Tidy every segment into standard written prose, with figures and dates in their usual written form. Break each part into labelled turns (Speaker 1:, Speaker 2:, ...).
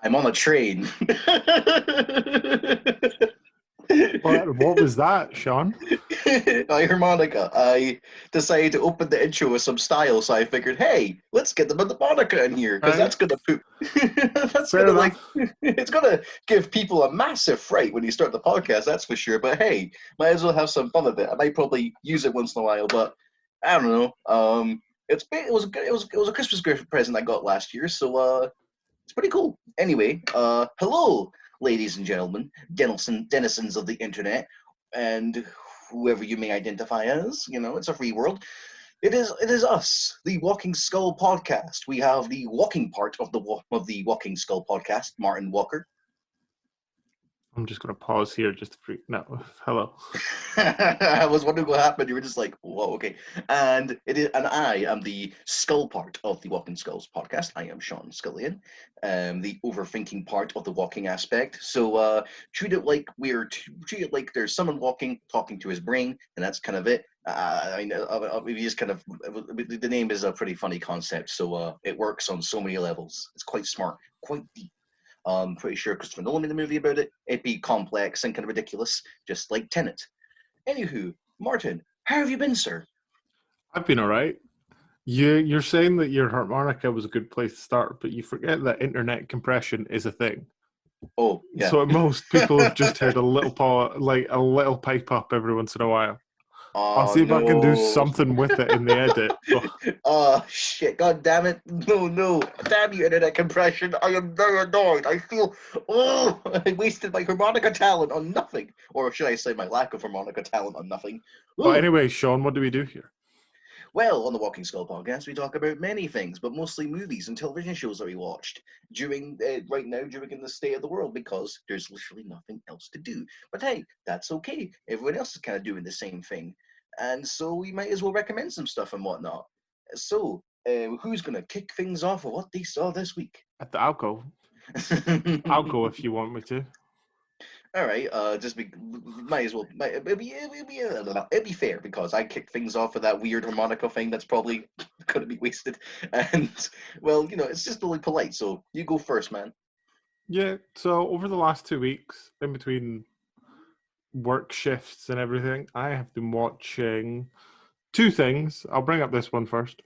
Speaker 1: I'm on a train.
Speaker 2: What was that, Sean?
Speaker 1: My harmonica. I decided to open the intro with some style, so I figured, hey, let's get the harmonica in here because
Speaker 2: Right,
Speaker 1: that's gonna poop. That's
Speaker 2: fair
Speaker 1: gonna like,
Speaker 2: enough.
Speaker 1: it's gonna give people a massive fright when you start the podcast. That's for sure. But hey, might as well have some fun with it. I might probably use it once in a while, but I don't know. It was a good, it was a Christmas gift present I got last year, so it's pretty cool. Anyway, hello, ladies and gentlemen, denizens of the internet, and whoever you may identify as. You know, it's a free world. It is us, the Walking Skull podcast. We have the walking part of the Walking Skull podcast, Martin Walker.
Speaker 2: I'm just going to pause here just to freak. No, hello.
Speaker 1: I was wondering what happened. You were just like, whoa, okay. And I am the skull part of the Walking Skulls podcast. I am Sean Scullion, the overthinking part of the walking aspect. So treat it like there's someone walking, talking to his brain, and that's kind of it. We just kind of the name is a pretty funny concept, so it works on so many levels. It's quite smart, quite deep. Pretty sure Christopher Nolan made a movie about it. It'd be complex and kind of ridiculous, just like Tenet. Anywho, Martin, how have you been, sir?
Speaker 2: I've been all right. You're saying that your harmonica was a good place to start, but you forget that internet compression is a thing.
Speaker 1: Oh, yeah.
Speaker 2: So most people have just heard a little like a little pipe up every once in a while. I'll
Speaker 1: Oh,
Speaker 2: see if I can do
Speaker 1: no.
Speaker 2: something with it in the edit. But
Speaker 1: Oh, shit. God damn it. No, no. Damn you, internet compression. I am very annoyed. I feel, oh, I wasted my harmonica talent on nothing. Or should I say my lack of harmonica talent on nothing?
Speaker 2: but
Speaker 1: Ooh.
Speaker 2: anyway, Sean, what do we do here?
Speaker 1: Well, on the Walking Skull podcast, we talk about many things, but mostly movies and television shows that we watched right now during the state of the world because there's literally nothing else to do. But hey, that's okay. Everyone else is kind of doing the same thing, and so we might as well recommend some stuff and whatnot. So, who's gonna kick things off with what they saw this week?
Speaker 2: At the Alco. I'll go if you want me to.
Speaker 1: All right, might as well. It'd be fair because I kicked things off with that weird harmonica thing that's probably gonna be wasted, and well, it's just really polite. So you go first, man.
Speaker 2: Yeah, so over the last 2 weeks, in between work shifts and everything, I have been watching two things. I'll bring up this one first.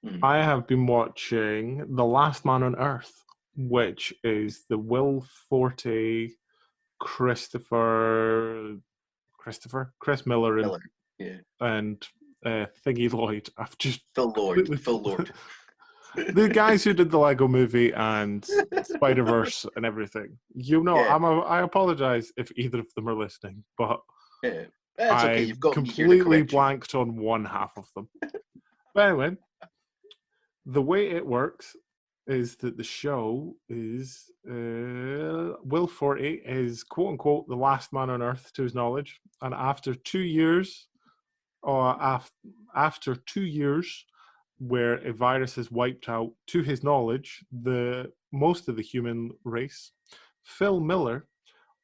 Speaker 1: Hmm.
Speaker 2: I have been watching The Last Man on Earth, which is the Will Forte, Chris Miller,
Speaker 1: Miller, yeah,
Speaker 2: and Thingy Lloyd. I've just completely
Speaker 1: Phil Lord.
Speaker 2: the guys who did the Lego Movie and Spider Verse and everything.
Speaker 1: Yeah,
Speaker 2: I apologize if either of them are listening, but
Speaker 1: yeah, that's okay.
Speaker 2: I
Speaker 1: You've got me here to
Speaker 2: completely
Speaker 1: correct you.
Speaker 2: blanked on one half of them. But anyway, the way it works is that the show is Will Forte is quote unquote the last man on Earth to his knowledge, and after 2 years, or after 2 years, where a virus has wiped out, to his knowledge, the most of the human race, Phil Miller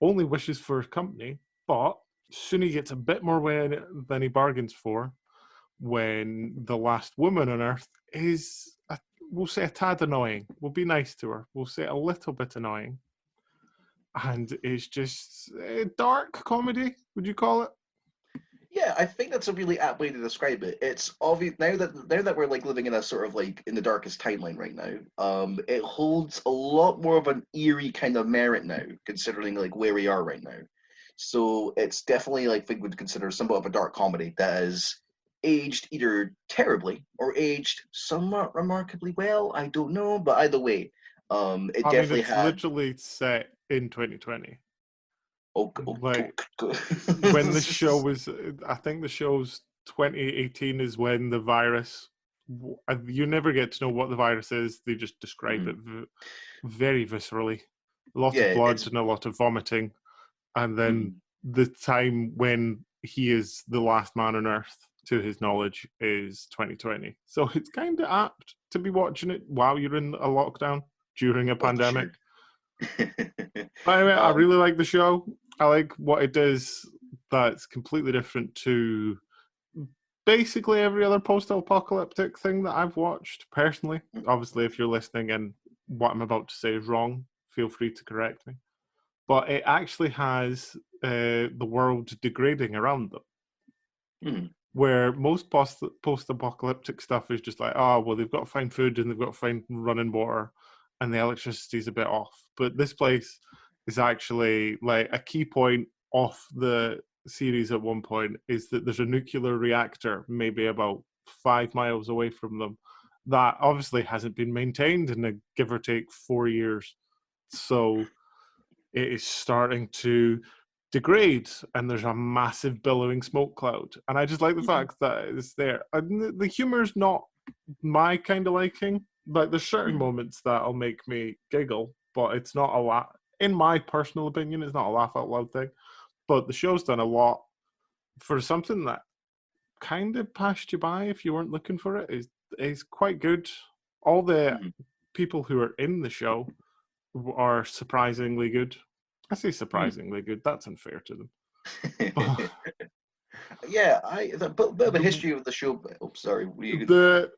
Speaker 2: only wishes for company, but soon he gets a bit more than he bargains for when the last woman on Earth is, we'll say, a tad annoying. We'll be nice to her. We'll say a little bit annoying. And it's just a dark comedy, would you call it?
Speaker 1: Yeah, I think that's a really apt way to describe it. It's obvious now that we're like living in a sort of like in the darkest timeline right now. It holds a lot more of an eerie kind of merit now, considering like where we are right now. So it's definitely like I think would consider somewhat of a dark comedy that is aged either terribly or aged somewhat remarkably well. I don't know, but either way, it
Speaker 2: I mean,
Speaker 1: definitely
Speaker 2: it's
Speaker 1: had.
Speaker 2: literally set in 2020.
Speaker 1: Oh,
Speaker 2: Like, when the show was, I think the show's 2018 is when the virus, you never get to know what the virus is. They just describe it very viscerally. A lot of
Speaker 1: Yeah,
Speaker 2: blood
Speaker 1: it's.
Speaker 2: and a lot of vomiting. And then
Speaker 1: Mm.
Speaker 2: the time when he is the last man on Earth, to his knowledge, is 2020. So it's kind of apt to be watching it while you're in a lockdown during a
Speaker 1: Oh, for
Speaker 2: pandemic.
Speaker 1: sure.
Speaker 2: But anyway, I
Speaker 1: um,
Speaker 2: really like the show. I like what it does that's completely different to basically every other post-apocalyptic thing that I've watched personally. Obviously, if you're listening and what I'm about to say is wrong, feel free to correct me. But it actually has the world degrading around them.
Speaker 1: Mhm.
Speaker 2: Where most post-apocalyptic stuff is just like, oh, well, they've got to find food and they've got to find running water and the electricity's a bit off. But this place is actually like a key point off the series at one point is that there's a nuclear reactor maybe about 5 miles away from them that obviously hasn't been maintained in a give or take 4 years. So it is starting to degrade and there's a massive billowing smoke cloud. And I just like the fact that it's there. And the humor's not my kind of liking. Like there's certain moments that'll make me giggle, but it's not a lot. In my personal opinion, it's not a laugh out loud thing. But the show's done a lot for something that kind of passed you by if you weren't looking for it. Is quite good. All the people who are in the show are surprisingly good. I say surprisingly good. That's unfair to them. But
Speaker 1: Yeah, bit of a history of the show. Oh, sorry.
Speaker 2: the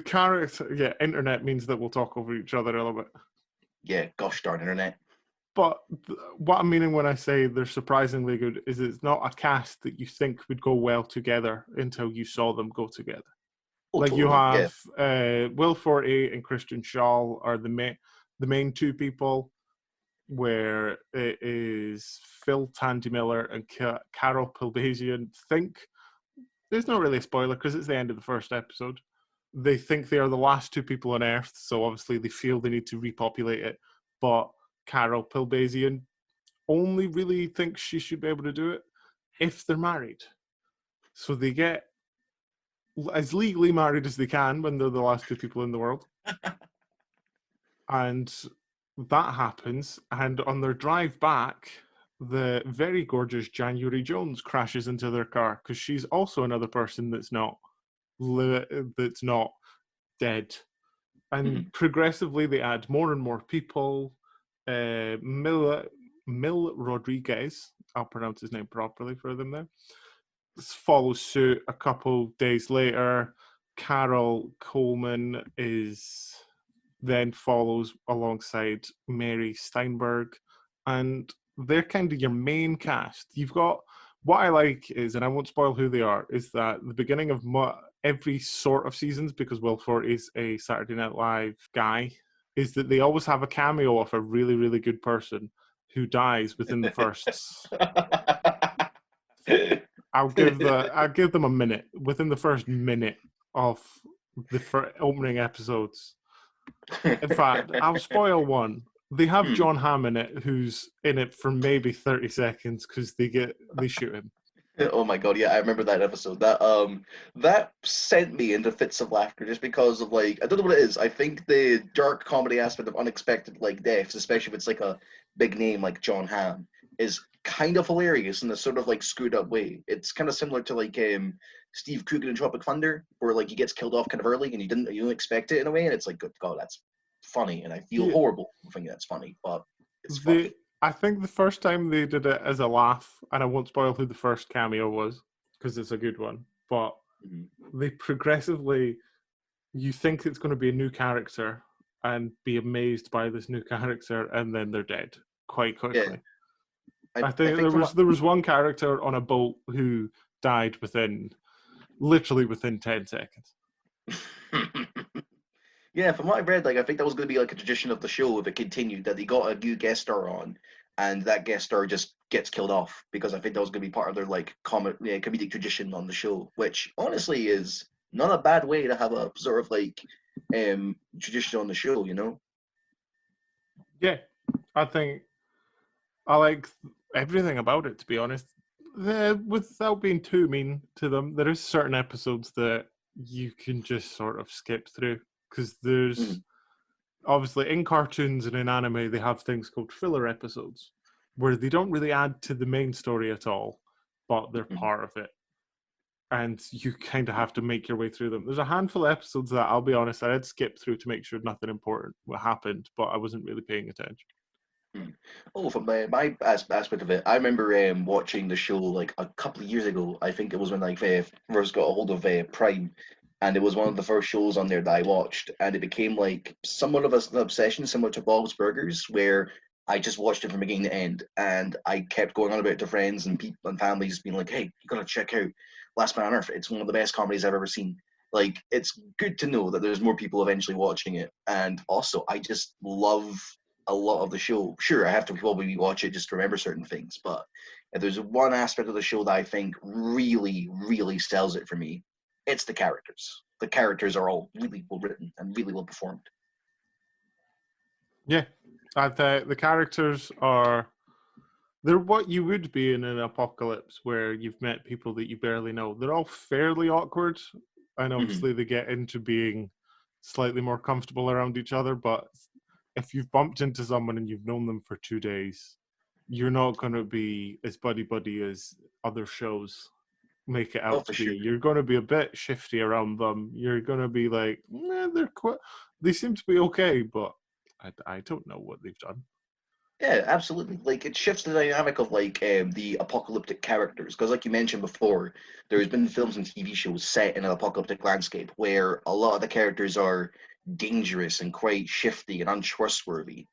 Speaker 2: character, yeah, internet means that we'll talk over each other a little bit.
Speaker 1: Yeah, gosh darn internet.
Speaker 2: But what I'm meaning when I say they're surprisingly good is it's not a cast that you think would go well together until you saw them go together.
Speaker 1: Oh,
Speaker 2: Like you
Speaker 1: totally.
Speaker 2: have Will Forte and Christian Schull are the main two people, where it is Phil Tandy Miller and Carol Pilbasian think, there's not really a spoiler because it's the end of the first episode. They think they are the last two people on Earth, so obviously they feel they need to repopulate it. But Carol Pilbasian only really thinks she should be able to do it if they're married. So they get as legally married as they can when they're the last two people in the world. And that happens, and on their drive back, the very gorgeous January Jones crashes into their car because she's also another person that's not dead. And progressively, they add more and more people. Mil Rodriguez, I'll pronounce his name properly for them there, follows suit a couple days later. Carol Coleman then follows alongside Mary Steinberg, and they're kind of your main cast. You've got, what I like is, and I won't spoil who they are, is that the beginning of every sort of seasons, because Will Forte is a Saturday Night Live guy, is that they always have a cameo of a really, really good person who dies within the first. I'll give them a minute. Within the first minute of the opening episodes. In fact, I'll spoil one. They have John Hamm in it, who's in it for maybe 30 seconds because they shoot him.
Speaker 1: Oh my god, yeah, I remember that episode. That sent me into fits of laughter just because of, like, I don't know what it is. I think the dark comedy aspect of unexpected like deaths, especially if it's like a big name like John Hamm, is kind of hilarious in a sort of like screwed up way. It's kind of similar to like Steve Coogan in Tropic Thunder, where like he gets killed off kind of early and you don't expect it in a way, and it's like, good god, that's funny, and I feel horrible thinking that's funny, but it's funny.
Speaker 2: I think the first time they did it as a laugh, and I won't spoil who the first cameo was because it's a good one, but they progressively, you think it's going to be a new character and be amazed by this new character, and then they're dead quite quickly.
Speaker 1: Yeah.
Speaker 2: I think there was one character on a boat who died literally within 10 seconds.
Speaker 1: Yeah, from what I've read, like I think that was going to be like a tradition of the show if it continued, that they got a new guest star on, and that guest star just gets killed off, because I think that was going to be part of their like comedic tradition on the show, which honestly is not a bad way to have a sort of like tradition on the show, you know?
Speaker 2: Yeah, I think I like everything about it, to be honest. Without being too mean to them, there is certain episodes that you can just sort of skip through, because there's obviously in cartoons and in anime they have things called filler episodes where they don't really add to the main story at all, but they're part of it, and you kind of have to make your way through them. There's a handful of episodes that, I'll be honest, I had skipped through to make sure nothing important happened, but I wasn't really paying attention.
Speaker 1: Oh, from my aspect of it, I remember watching the show like a couple of years ago. I think it was when like first got a hold of Prime, and it was one of the first shows on there that I watched, and it became like somewhat of an obsession, similar to Bob's Burgers, where I just watched it from beginning to end, and I kept going on about it to friends and people and families, being like, "Hey, you gotta check out Last Man on Earth. It's one of the best comedies I've ever seen." Like, it's good to know that there's more people eventually watching it, and also I just love a lot of the show. Sure, I have to probably watch it just to remember certain things, but if there's one aspect of the show that I think really, really sells it for me, it's the characters. The characters are all really well written and really well performed.
Speaker 2: Yeah, the characters are they're what you would be in an apocalypse where you've met people that you barely know. They're all fairly awkward, and
Speaker 1: Mm-hmm.
Speaker 2: obviously they get into being slightly more comfortable around each other. But if you've bumped into someone and you've known them for 2 days, you're not going to be as buddy buddy as other shows make it
Speaker 1: Oh,
Speaker 2: out
Speaker 1: for
Speaker 2: to be.
Speaker 1: sure.
Speaker 2: You're going to be a bit shifty around them. You're going to be like, they're quite. They seem to be okay, but I don't know what they've done.
Speaker 1: Yeah, absolutely. Like it shifts the dynamic of like the apocalyptic characters because, like you mentioned before, there's been films and TV shows set in an apocalyptic landscape where a lot of the characters are dangerous and quite shifty and untrustworthy,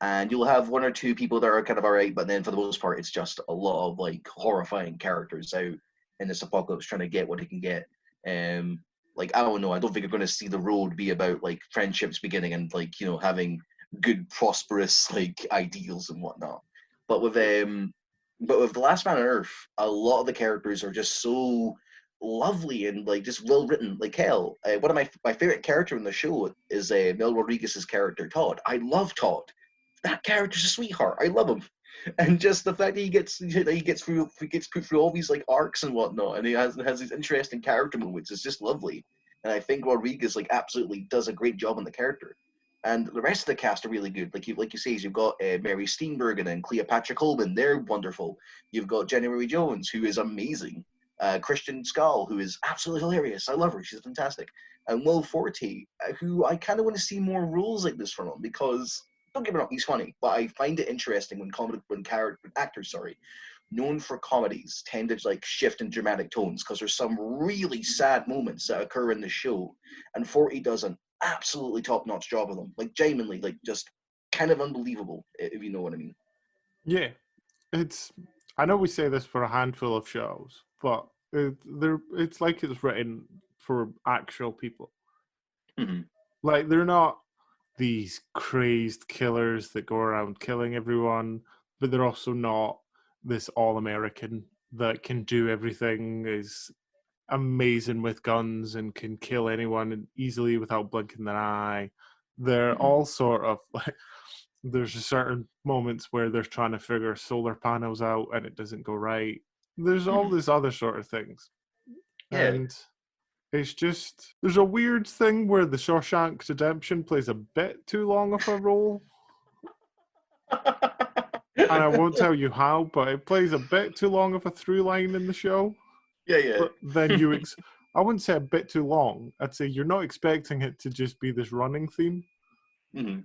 Speaker 1: and you'll have one or two people that are kind of alright, but then for the most part, it's just a lot of like horrifying characters out in this apocalypse trying to get what they can get. Um, like I don't know, I don't think you're going to see the road be about like friendships beginning and like having good, prosperous like ideals and whatnot. But with the Last Man on Earth, a lot of the characters are just so lovely and like just well written. Like hell, one of my favorite character in the show is Mel Rodriguez's character Todd. I love Todd. That character's a sweetheart. I love him. And just the fact that he gets put through all these like arcs and whatnot, and he has these interesting character moments is just lovely. And I think Rodriguez like absolutely does a great job on the character. And the rest of the cast are really good. Like you say, you've got Mary Steenburgen and Cleopatra Coleman. They're wonderful. You've got Jenny Marie Jones, who is amazing. Christian Scull, who is absolutely hilarious. I love her. She's fantastic. And Will Forte, who I kind of want to see more roles like this from him because don't get me wrong, he's funny, but I find it interesting when actors, known for comedies tend to like shift in dramatic tones because there's some really sad moments that occur in the show, and Forty does an absolutely top-notch job of them, like genuinely, like just kind of unbelievable, if you know what I mean.
Speaker 2: Yeah, it's. I know we say this for a handful of shows, but it's like it's written for actual people.
Speaker 1: Mm-hmm.
Speaker 2: Like they're not these crazed killers that go around killing everyone, but they're also not this all-American that can do everything, is amazing with guns and can kill anyone easily without blinking an eye. They're
Speaker 1: Mm-hmm.
Speaker 2: all sort of like there's certain moments where they're trying to figure solar panels out and it doesn't go right. There's all
Speaker 1: Mm-hmm.
Speaker 2: these other sort of things.
Speaker 1: Yeah.
Speaker 2: And it's just there's a weird thing where the Shawshank Redemption plays a bit too long of a role. And I won't tell you how, but it plays a bit too long of a through line in the show.
Speaker 1: Yeah.
Speaker 2: But then I wouldn't say a bit too long. I'd say you're not expecting it to just be this running theme.
Speaker 1: Mm-hmm.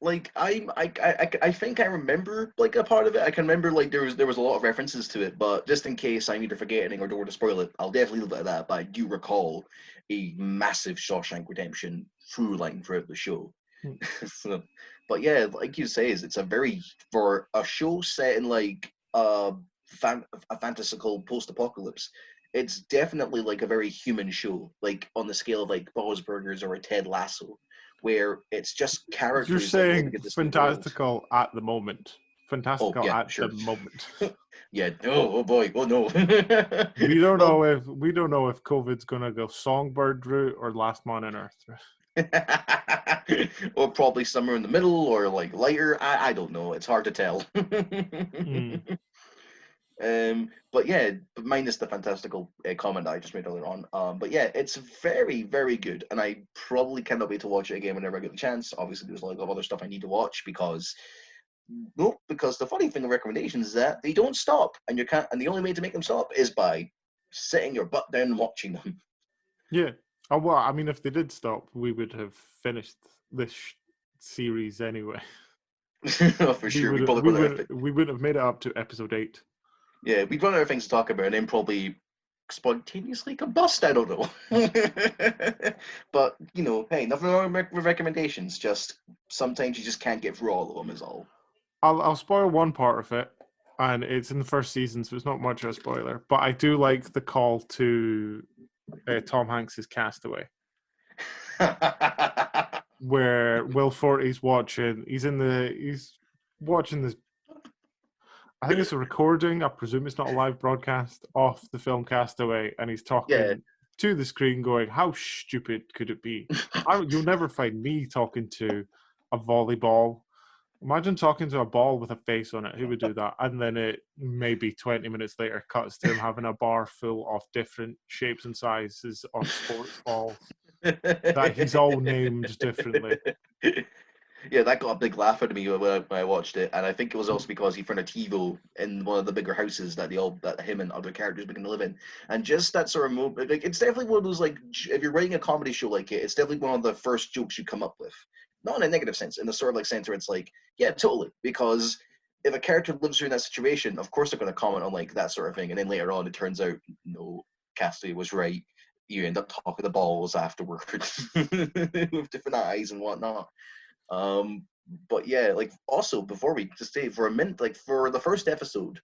Speaker 1: Like I think I remember like a part of it. I can remember like there was a lot of references to it, but just in case I'm either forgetting or don't want to spoil it, I'll definitely leave it at that. But I do recall a massive Shawshank Redemption through line throughout the show.
Speaker 2: Hmm.
Speaker 1: So, but yeah, like you say, it's a very for a show set in like a fantastical post-apocalypse. It's definitely like a very human show, like on the scale of like Bob's Burgers or a Ted Lasso, where it's just
Speaker 2: You're
Speaker 1: characters that live
Speaker 2: saying
Speaker 1: in this new world.
Speaker 2: fantastical at the moment.
Speaker 1: Oh
Speaker 2: Fantastical
Speaker 1: yeah,
Speaker 2: at the
Speaker 1: sure.
Speaker 2: moment.
Speaker 1: Yeah. Oh boy. Oh no.
Speaker 2: We don't
Speaker 1: Well,
Speaker 2: know if COVID's gonna go songbird route or last man on earth route.
Speaker 1: or probably somewhere in the middle, or like lighter. I don't know. It's hard to tell.
Speaker 2: Mm.
Speaker 1: But yeah, but minus the fantastical comment I just made earlier on. But yeah, it's very, very good, and I probably cannot wait to watch it again whenever I get the chance. Obviously, there's a lot of other stuff I need to watch because the funny thing of recommendations is that they don't stop, and you can't. And the only way to make them stop is by sitting your butt down and watching them.
Speaker 2: Yeah. Oh well, I mean, if they did stop, we would have finished this series anyway.
Speaker 1: For sure, we probably run out of
Speaker 2: We would have made it up to episode 8.
Speaker 1: yeah, we'd run out of things to talk about, and then probably spontaneously combust. I don't know. But hey, nothing wrong with recommendations. Just sometimes you just can't get through all of them. Is all.
Speaker 2: I'll spoil one part of it, and it's in the first season, so it's not much of a spoiler. But I do like the call to Tom Hanks's Castaway, where Will Forte's watching. He's watching this. I think it's a recording. I presume it's not a live broadcast of the film Castaway, and he's
Speaker 1: Yeah.
Speaker 2: talking to the screen, going, "How stupid could it be? You'll never find me talking to a volleyball. Imagine talking to a ball with a face on it. Who would do that?" And then it maybe 20 minutes later cuts to him having a bar full of different shapes and sizes of sports balls that he's all named differently.
Speaker 1: Yeah, that got a big laugh out of me when I watched it, and I think it was also because he found a TiVo in one of the bigger houses that him and other characters begin to live in, and just that sort of moment, like it's definitely one of those like if you're writing a comedy show like it, it's definitely one of the first jokes you come up with, not in a negative sense, in the sort of like sense where it's like, yeah, totally, because if a character lives through that situation, of course they're going to comment on like that sort of thing, and then later on it turns out no, Cassidy was right. You end up talking to balls afterwards with different eyes and whatnot. Um, but yeah, like also before we just stay for a minute, like for the first episode,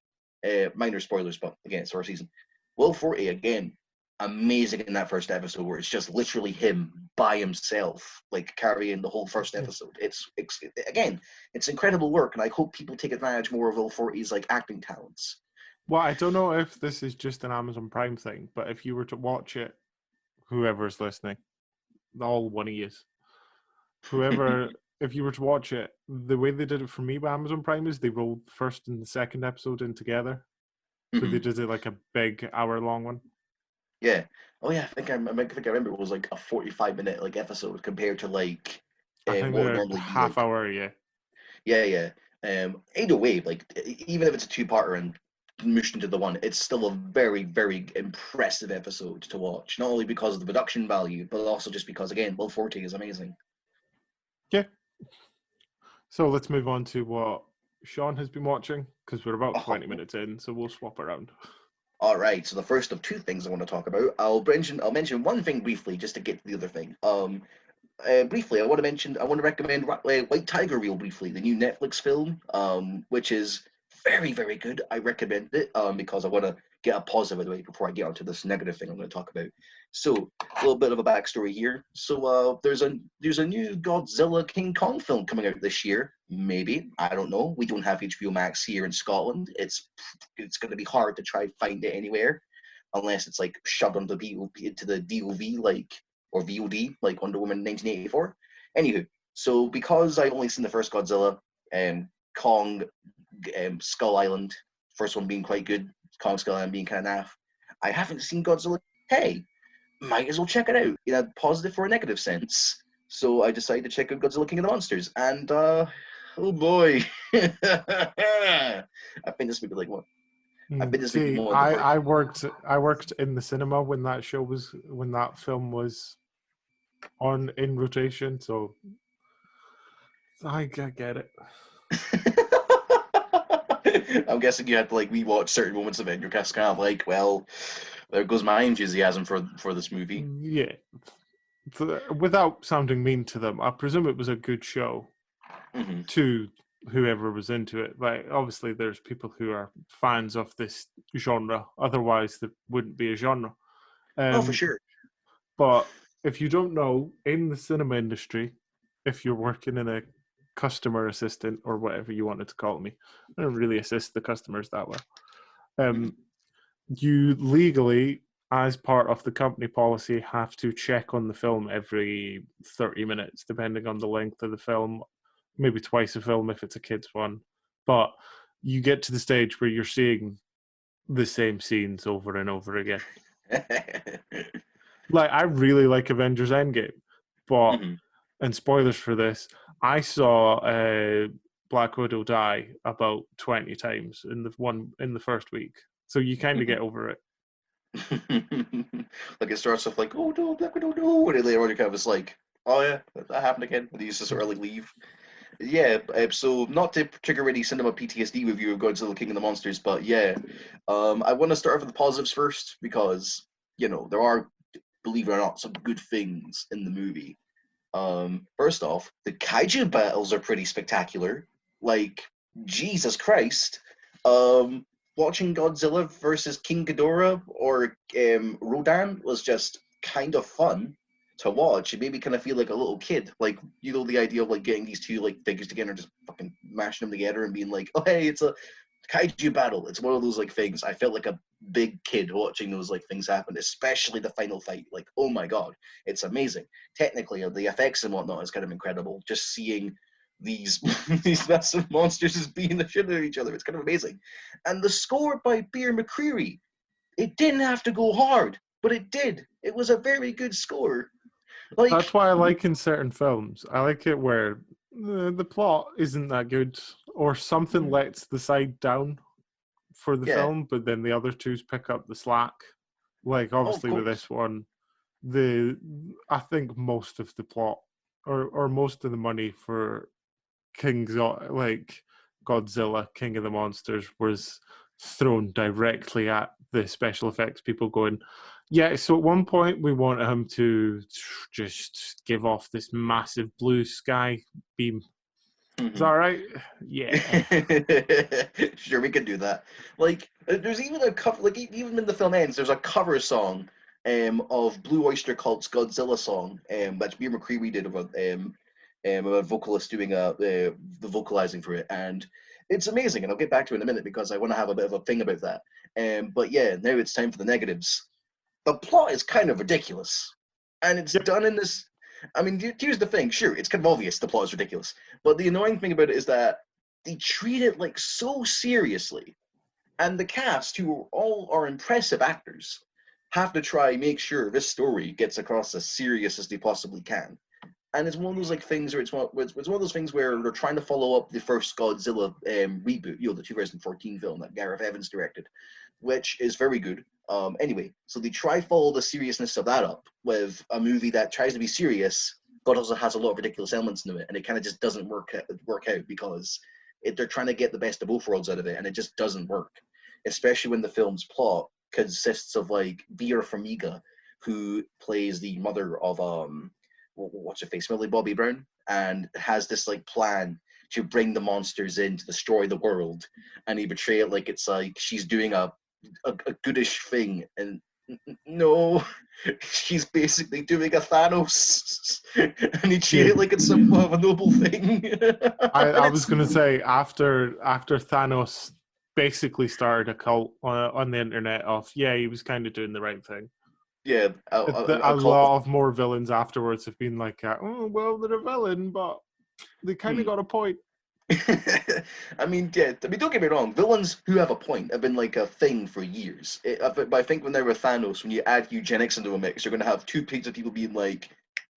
Speaker 1: minor spoilers, but again, it's our season. Will Forte again, amazing in that first episode where it's just literally him by himself, like carrying the whole first episode. It's again, it's incredible work, and I hope people take advantage more of Will Forte's like acting talents.
Speaker 2: Well, I don't know if this is just an Amazon Prime thing, but if you were to watch it, whoever's listening, all one of you, whoever, if you were to watch it, the way they did it for me by Amazon Prime is they rolled the first and the second episode in together. So they did it like a big hour-long one.
Speaker 1: Yeah. Oh yeah, I think I remember it was like a 45-minute like episode compared to like
Speaker 2: I think
Speaker 1: what would
Speaker 2: they're
Speaker 1: normally be
Speaker 2: half
Speaker 1: like.
Speaker 2: hour, yeah.
Speaker 1: Yeah, yeah. Either way, like even if it's a two-parter and mushed into the one, it's still a very, very impressive episode to watch. Not only because of the production value, but also just because again, Will Forte is amazing.
Speaker 2: Yeah. So let's move on to what Sean has been watching, because we're about 20
Speaker 1: Oh,
Speaker 2: minutes in, so we'll swap around.
Speaker 1: all right. So the first of two things I want to talk about, I'll mention one thing briefly just to get to the other thing. Briefly, I want to recommend White Tiger real briefly, the new Netflix film, which is very, very good. I recommend it because I want to get a positive out of the way before I get onto this negative thing I'm going to talk about. So, a little bit of a backstory here. So, there's a new Godzilla King Kong film coming out this year. Maybe, I don't know. We don't have HBO Max here in Scotland. It's going to be hard to try find it anywhere unless it's like shoved into the DOV like or VOD like Wonder Woman 1984. Anywho, so because I've only seen the first Godzilla, Kong, Skull Island, first one being quite good, Kong Skull Island being kind of naff, I haven't seen Godzilla. Hey, might as well check it out in a positive or a negative sense. So I decided to check out Godzilla King of the Monsters, and oh boy, I think this would be like one. I think this would be
Speaker 2: See,
Speaker 1: one of the
Speaker 2: I,
Speaker 1: first.
Speaker 2: I worked I worked in the cinema when that film was on in rotation, so I get it.
Speaker 1: I'm guessing you had to like rewatch certain moments of it. And you're just kind of like, well, there goes my enthusiasm for this movie.
Speaker 2: Yeah, without sounding mean to them, I presume it was a good show
Speaker 1: Hmm.
Speaker 2: to whoever was into it. Like, obviously, there's people who are fans of this genre. Otherwise, there wouldn't be a genre.
Speaker 1: Oh, for
Speaker 2: Um,
Speaker 1: sure.
Speaker 2: but if you don't know, in the cinema industry, if you're working in a customer assistant or whatever you wanted to call me, I don't really assist the customers that well.
Speaker 1: Hmm.
Speaker 2: Um, you legally, as part of the company policy, have to check on the film every 30 minutes, depending on the length of the film, maybe twice a film if it's a kid's one. But you get to the stage where you're seeing the same scenes over and over again. Like, I really like Avengers Endgame, but,
Speaker 1: Hmm.
Speaker 2: and spoilers for this, I saw Black Widow die about 20 times in the first week. So you kind of
Speaker 1: Hmm.
Speaker 2: get over it.
Speaker 1: Like it starts off like, oh no, Black Widow, no, and then later on you're kind of just like, oh yeah, that happened again. And you just sort of like leave. Yeah, so not to trigger any cinema PTSD review of Godzilla King of the Monsters, but yeah, I want to start off with the positives first because there are, believe it or not, some good things in the movie. First off, the kaiju battles are pretty spectacular. Like Jesus Christ, watching Godzilla versus King Ghidorah or Rodan was just kind of fun to watch. It made me kind of feel like a little kid, like the idea of like getting these two like figures together and just fucking mashing them together and being like, oh hey, it's a kaiju battle. It's one of those like things. I felt like a big kid watching those like things happen, especially the final fight. Like, oh my god, it's amazing. Technically, the effects and whatnot is kind of incredible. Just seeing these these massive monsters just beating the shit out of each other, it's kind of amazing. And the score by Beer McCreary, it didn't have to go hard, but it did. It was a very good score.
Speaker 2: That's
Speaker 1: Like,
Speaker 2: why I like in certain films. I like it where the plot isn't that good, or something lets the side down for the
Speaker 1: yeah,
Speaker 2: film, but then the other twos pick up the slack. Like
Speaker 1: oh, of
Speaker 2: obviously with
Speaker 1: course.
Speaker 2: this one, I think most of the plot or most of the money for like Godzilla, King of the Monsters, was thrown directly at the special effects people going, yeah, so at one point we want him to just give off this massive blue sky beam. Is that all right? Yeah.
Speaker 1: Sure, we can do that. Like, there's even a cover. Like, even when the film ends, there's a cover song, of Blue Oyster Cult's Godzilla song, that Beer McCreary did about vocalists doing the vocalizing for it, and it's amazing. And I'll get back to it in a minute because I want to have a bit of a thing about that. But yeah, now it's time for the negatives. The plot is kind of ridiculous, and it's
Speaker 2: Yep.
Speaker 1: done in this. I mean, here's the thing. Sure, it's kind of obvious the plot is ridiculous, but the annoying thing about it is that they treat it like so seriously, and the cast, who all are impressive actors, have to try make sure this story gets across as serious as they possibly can. And it's one of those like things where it's one of those things where they're trying to follow up the first Godzilla reboot, the 2014 film that Gareth Evans directed, which is very good. Anyway, so they try follow the seriousness of that up with a movie that tries to be serious, but also has a lot of ridiculous elements in it, and it kind of just doesn't work out because they're trying to get the best of both worlds out of it, and it just doesn't work. Especially when the film's plot consists of like Vera Farmiga, who plays the mother of what's her face, Millie Bobby Brown, and has this like plan to bring the monsters in to destroy the world, and he portray it like it's like she's doing a goodish thing, and no, she's basically doing a Thanos, and he treat
Speaker 2: Yeah.
Speaker 1: it like it's somewhat of a noble thing, and
Speaker 2: I was
Speaker 1: it's
Speaker 2: going to say after Thanos basically started a cult on the internet of, yeah, he was kind of doing the right thing.
Speaker 1: yeah,
Speaker 2: A lot of more villains afterwards have been like, oh, well, they're a villain, but they kind of got a point.
Speaker 1: I mean, yeah. I mean, don't get me wrong. Villains who have a point have been like a thing for years. But I think when they were Thanos, when you add eugenics into a mix, you're going to have two pigs of people being like,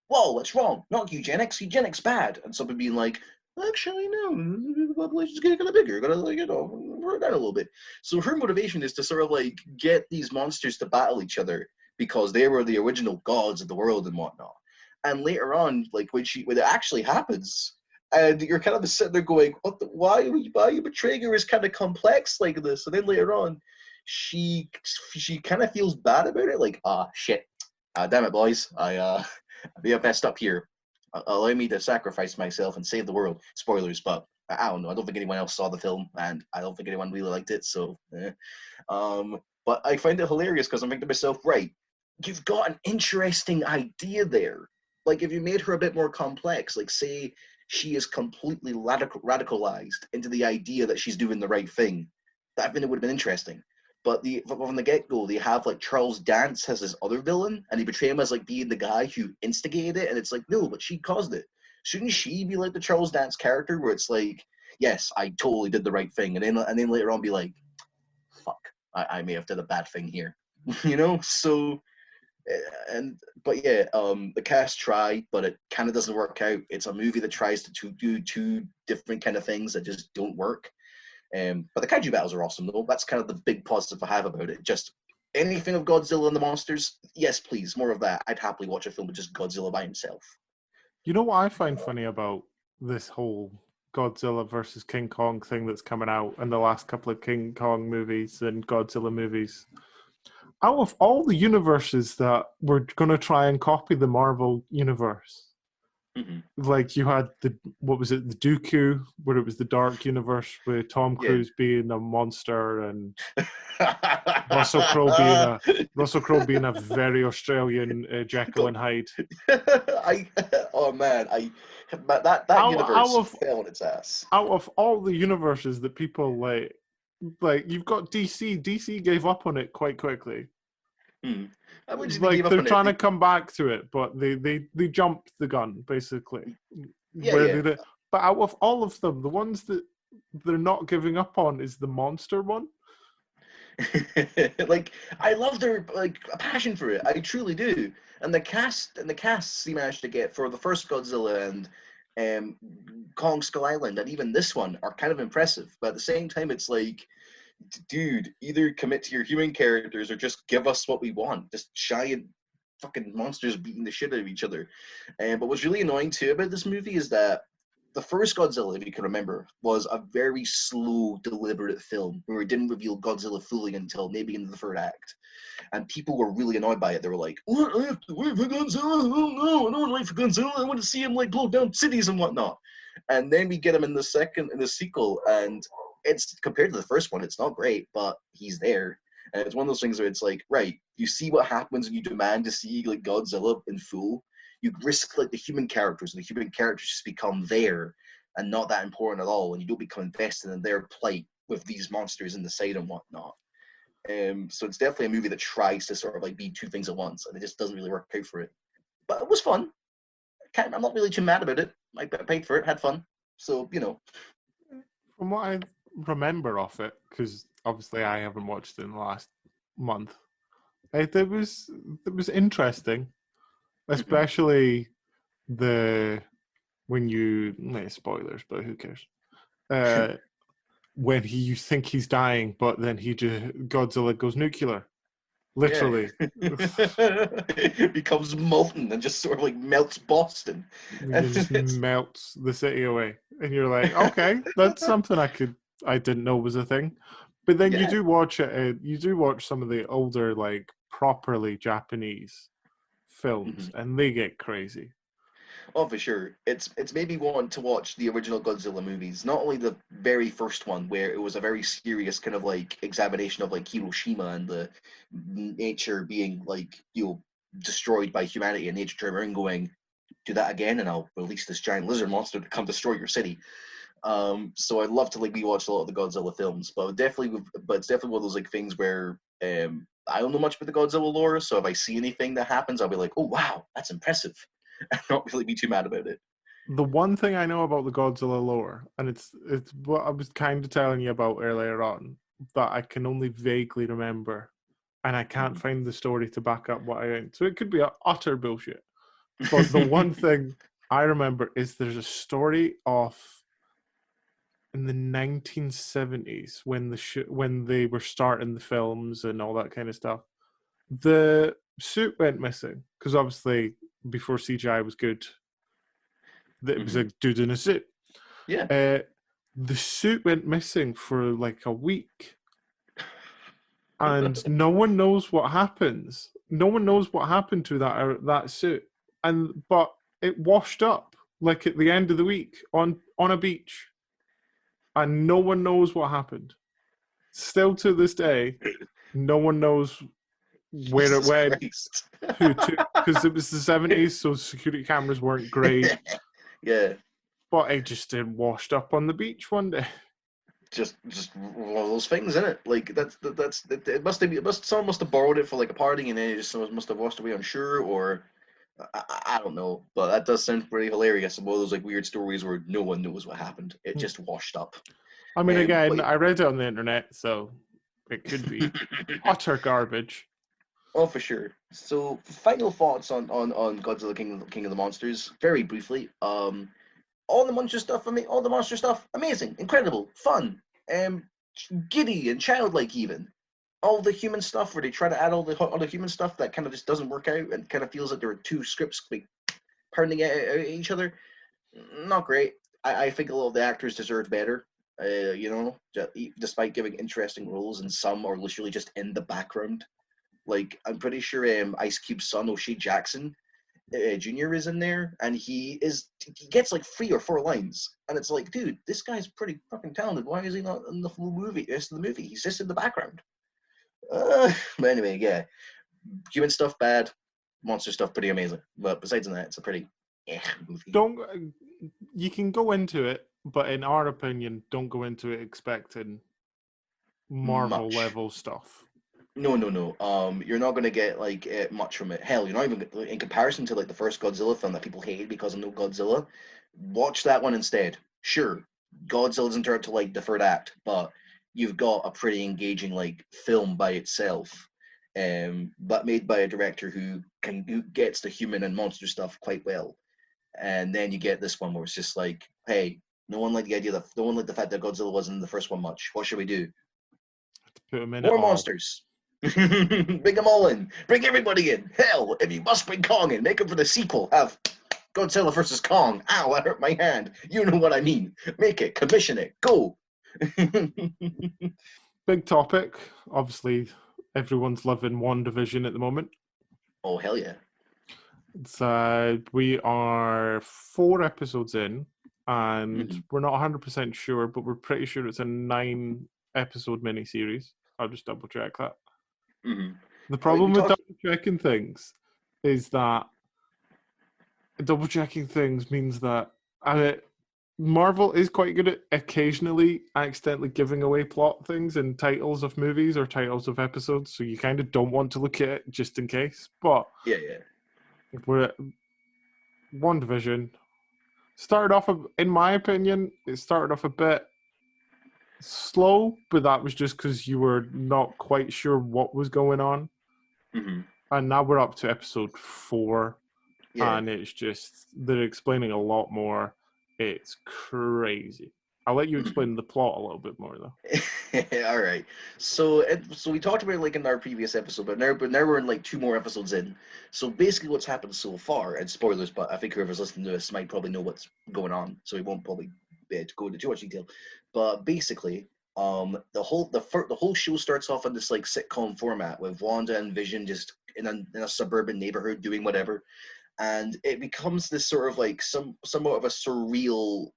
Speaker 1: "Whoa, what's wrong? Not eugenics. Eugenics bad," and someone being like, "Actually, no. The population's getting kind of bigger. Gotta like bring it down a little bit." So her motivation is to sort of like get these monsters to battle each other because they were the original gods of the world and whatnot. And later on, like when it actually happens, and you're kind of sitting there going, "What? Why are you betraying her? Is kind of complex like this?" And then later on, she kind of feels bad about it, like, shit, damn it, boys, I may have messed up here. Allow me to sacrifice myself and save the world. Spoilers, but I don't know. I don't think anyone else saw the film, and I don't think anyone really liked it. So, but I find it hilarious because I'm thinking to myself, right, you've got an interesting idea there. Like if you made her a bit more complex, like say she is completely radicalized into the idea that she's doing the right thing, that it would have been interesting. But from the get go, they have like Charles Dance has this other villain, and they portray him as like being the guy who instigated it, and it's like, no, but she caused it. Shouldn't she be like the Charles Dance character, where it's like, yes, I totally did the right thing, and then later on be like, fuck, I may have done a bad thing here, you know? So and but yeah, the cast try, but it kind of doesn't work out. It's a movie that tries to do two different kind of things that just don't work. But the kaiju battles are awesome, though. That's kind of the big positive I have about it. Just anything of Godzilla and the monsters, yes, please, more of that. I'd happily watch a film with just Godzilla by himself.
Speaker 2: You know what I find funny about this whole Godzilla versus King Kong thing that's coming out and the last couple of King Kong movies and Godzilla movies? Out of all the universes that were going to try and copy the Marvel universe,
Speaker 1: Mm-hmm.
Speaker 2: Like you had the the Dooku, where it was the Dark Universe with Tom
Speaker 1: Yeah.
Speaker 2: Cruise being a monster and Russell Crowe being a very Australian Jekyll and Hyde.
Speaker 1: I oh man, but that
Speaker 2: Out
Speaker 1: universe
Speaker 2: of
Speaker 1: fell on its ass.
Speaker 2: all the universes that people like you've got DC. DC gave up on it quite quickly.
Speaker 1: Hmm. I wouldn't say they
Speaker 2: Like
Speaker 1: gave up
Speaker 2: they're
Speaker 1: on it.
Speaker 2: trying to come back to it, but they jumped the gun basically.
Speaker 1: Yeah,
Speaker 2: Where
Speaker 1: yeah.
Speaker 2: they did, but out of all of them, the ones that they're not giving up on is the monster one.
Speaker 1: Like I love their like a passion for it. I truly do. And the casts he managed to get for the first Godzilla and Kong Skull Island and even this one are kind of impressive. But at the same time, it's like, dude, either commit to your human characters or just give us what we want. Just giant fucking monsters beating the shit out of each other. But what's really annoying too about this movie is that the first Godzilla, if you can remember, was a very slow, deliberate film where it didn't reveal Godzilla fully until maybe in the third act. And people were really annoyed by it. They were like, "What? I have to wait for Godzilla? Oh no, I don't want to wait for Godzilla. I want to see him like blow down cities and whatnot." And then we get him in the sequel, and it's compared to the first one, it's not great, but he's there. And it's one of those things where it's like, right, you see what happens when you demand to see like Godzilla in full. You risk like the human characters, and the human characters just become there and not that important at all, and you don't become invested in their plight with these monsters in the side and whatnot. So it's definitely a movie that tries to sort of like be two things at once, and it just doesn't really work out for it. But it was fun. I'm not really too mad about it. I paid for it, had fun. So, you know.
Speaker 2: From what I remember of it, because obviously I haven't watched it in the last month, it was interesting, especially the when you spoilers, but who cares? When you think he's dying, but then Godzilla goes nuclear,
Speaker 1: Yeah.
Speaker 2: literally.
Speaker 1: It becomes molten and just sort of like melts Boston. And
Speaker 2: It just melts the city away, and you're like, okay, that's something I didn't know was a thing. But then you
Speaker 1: yeah.
Speaker 2: do watch it. You do watch some of the older, like properly Japanese films,
Speaker 1: Mhm.
Speaker 2: and they get crazy.
Speaker 1: Oh, for sure. It's made me want to watch the original Godzilla movies. Not only the very first one, where it was a very serious kind of like examination of like Hiroshima and the nature being like destroyed by humanity, and nature turning around going, do that again, and I'll release this giant lizard monster to come destroy your city. So I'd love to like rewatch a lot of the Godzilla films, but it's definitely one of those like things where I don't know much about the Godzilla lore, so if I see anything that happens, I'll be like, oh wow, that's impressive, and not really be too mad about it.
Speaker 2: The one thing I know about the Godzilla lore, and it's what I was kind of telling you about earlier on, that I can only vaguely remember, and I can't
Speaker 1: Mhm.
Speaker 2: find the story to back up what I think. So it could be utter bullshit. But the one thing I remember is there's a story of in the 1970s when when they were starting the films and all that kind of stuff. The suit went missing because obviously before CGI was good, it was a
Speaker 1: Mhm.
Speaker 2: dude in a suit.
Speaker 1: Yeah.
Speaker 2: Uh, the suit went missing for like a week, and no one knows what happens. No one knows what happened to that suit, but it washed up like at the end of the week on a beach, and no one knows what happened. Still to this day, no one knows where it
Speaker 1: Jesus
Speaker 2: went,
Speaker 1: Christ.
Speaker 2: who took, because it was the 70s, so security cameras weren't great,
Speaker 1: Yeah.
Speaker 2: but it just washed up on the beach one day.
Speaker 1: Just one of those things, isn't it? Like it must have someone must have borrowed it for like a party, and then it just someone must have washed away. I'm sure, or I don't know, but that does sound pretty hilarious. One of those like weird stories where no one knows what happened. It just washed up.
Speaker 2: I mean, again,
Speaker 1: But
Speaker 2: I read it on the internet, so it could be utter garbage.
Speaker 1: oh, for sure. So, final thoughts on Godzilla King of the Monsters, very briefly. All the monster stuff, all the monster stuff, amazing, incredible, fun, um, giddy and childlike even. All the human stuff where they try to add all the human stuff that kind of just doesn't work out and kind of feels like there are two scripts like pounding at each other. Not great. I think a lot of the actors deserved better. Despite giving interesting roles, and some are literally just in the background. Like I'm pretty sure Ice Cube's son O'Shea Jackson Jr. is in there, and he gets like 3 or 4 lines, and it's like, dude, this guy's pretty fucking talented. Why is he not in the full movie? Rest of the movie, he's just in the background. But anyway, yeah, human stuff bad, monster stuff pretty amazing. But besides that, it's a pretty movie.
Speaker 2: You can go into it, but in our opinion, don't go into it expecting Marvel
Speaker 1: Much.
Speaker 2: level stuff.
Speaker 1: No. You're not gonna get like much from it. Hell, you're not even in comparison to like the first Godzilla film that people hated because of no Godzilla. Watch that one instead. Sure, Godzilla doesn't turn out to like the third act, but you've got a pretty engaging like film by itself, but made by a director who gets the human and monster stuff quite well. And then you get this one where it's just like, hey, no one liked the idea that no one liked the fact that Godzilla wasn't in the first one much. What should we do?
Speaker 2: Put them in
Speaker 1: More
Speaker 2: it all.
Speaker 1: monsters. Bring them all in. Bring everybody in. Hell, if you must bring Kong in, make him for the sequel. Have Godzilla versus Kong. Ow, I hurt my hand. You know what I mean. Make it. Commission it. Go.
Speaker 2: Big topic. Obviously, everyone's loving WandaVision at the moment.
Speaker 1: Oh, hell yeah.
Speaker 2: We are 4 episodes in, and we're not 100% sure, but we're pretty sure it's a 9-episode miniseries. I'll just double check that. The problem with double checking things is that double checking things means that Marvel is quite good at occasionally accidentally giving away plot things in titles of movies or titles of episodes, so you kind of don't want to look at it just in case. But
Speaker 1: yeah.
Speaker 2: We're at WandaVision. Started off, in my opinion, it started off a bit slow, but that was just because you were not quite sure what was going on. And now we're up to episode 4, and it's just, they're explaining a lot more. It's crazy. I'll let you explain the plot a little bit more, though.
Speaker 1: All right. So we talked about it like in our previous episode, but now we're in like 2 more episodes in. So basically, what's happened so far, and spoilers, but I think whoever's listening to this might probably know what's going on, so we won't probably go into too much detail. But basically, the whole show starts off in this like sitcom format with Wanda and Vision just in a suburban neighborhood doing whatever, and it becomes this sort of like somewhat of a surreal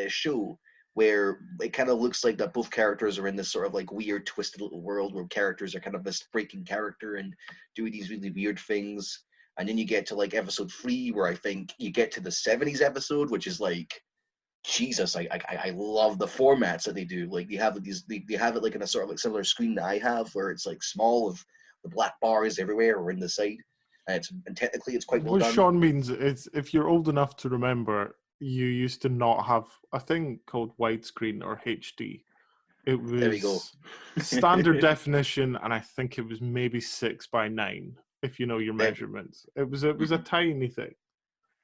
Speaker 1: show where it kind of looks like that both characters are in this sort of like weird twisted little world where characters are kind of this breaking character and doing these really weird things. And then you get to like episode 3 where I think you get to the 70s episode, which is like, Jesus, I love the formats that they do. Like they have they have it like in a sort of like similar screen that I have where it's like small with the black bars everywhere or in the side. And technically it's quite well done.
Speaker 2: What Sean means is if you're old enough to remember, you used to not have a thing called widescreen or HD. It was
Speaker 1: there we go.
Speaker 2: standard definition, and I think it was maybe 6:9 if you know your measurements. It was a tiny thing.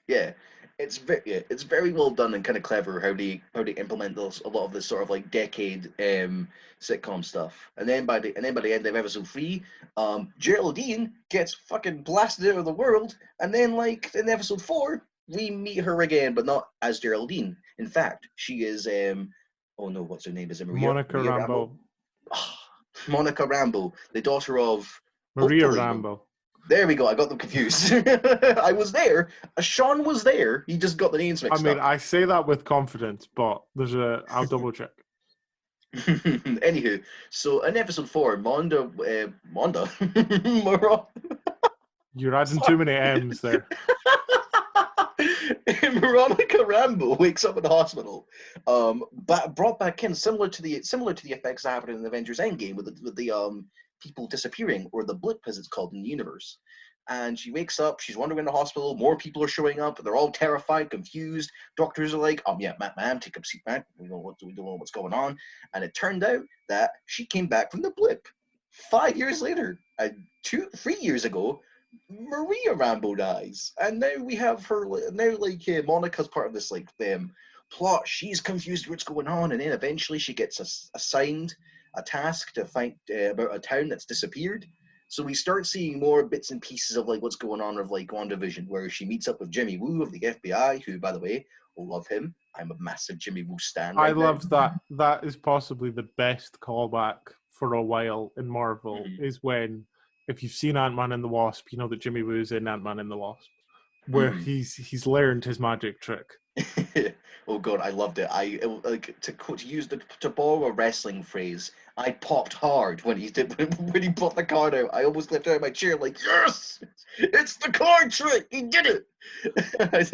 Speaker 1: Yeah, it's very well done and kind of clever how they implement a lot of this sort of like decade sitcom stuff. And then by the end of episode 3, Geraldine gets fucking blasted out of the world, and then like in episode 4, we meet her again, but not as Geraldine. In fact, she is oh no, what's her name? Is it
Speaker 2: Monica Rambeau?
Speaker 1: Monica Rambeau, the daughter of
Speaker 2: Maria Rambeau.
Speaker 1: There we go. I got them confused. I was there. Sean was there. He just got the names mixed up.
Speaker 2: I say that with confidence, but I'll double check.
Speaker 1: Anywho, so in episode 4, Monda.
Speaker 2: You're adding too many M's there.
Speaker 1: Veronica Rambeau wakes up in the hospital, brought back in similar to the effects that happened in Avengers Endgame with the people disappearing, or the blip as it's called in the universe. And she wakes up, she's wandering in the hospital, more people are showing up, they're all terrified, confused. Doctors are like, yeah, ma'am, take a seat, man. We don't know what's going on. And it turned out that she came back from the blip 5 years later. 3 years ago, Maria Rambeau dies, and now we have her. Now, like Monica's part of this like plot. She's confused what's going on, and then eventually she gets assigned a task to find about a town that's disappeared. So we start seeing more bits and pieces of like what's going on with like WandaVision, where she meets up with Jimmy Woo of the FBI, who, by the way, will love him. I'm a massive Jimmy Woo stan.
Speaker 2: I love that. That is possibly the best callback for a while in Marvel. Is when, if you've seen Ant-Man and the Wasp, you know that Jimmy Woo's in Ant-Man and the Wasp. where he's learned his magic trick.
Speaker 1: Oh god, I loved it. Like to borrow a wrestling phrase. I popped hard when he did when he brought the card out. I almost lifted out of my chair like, yes, it's the card trick. He did it.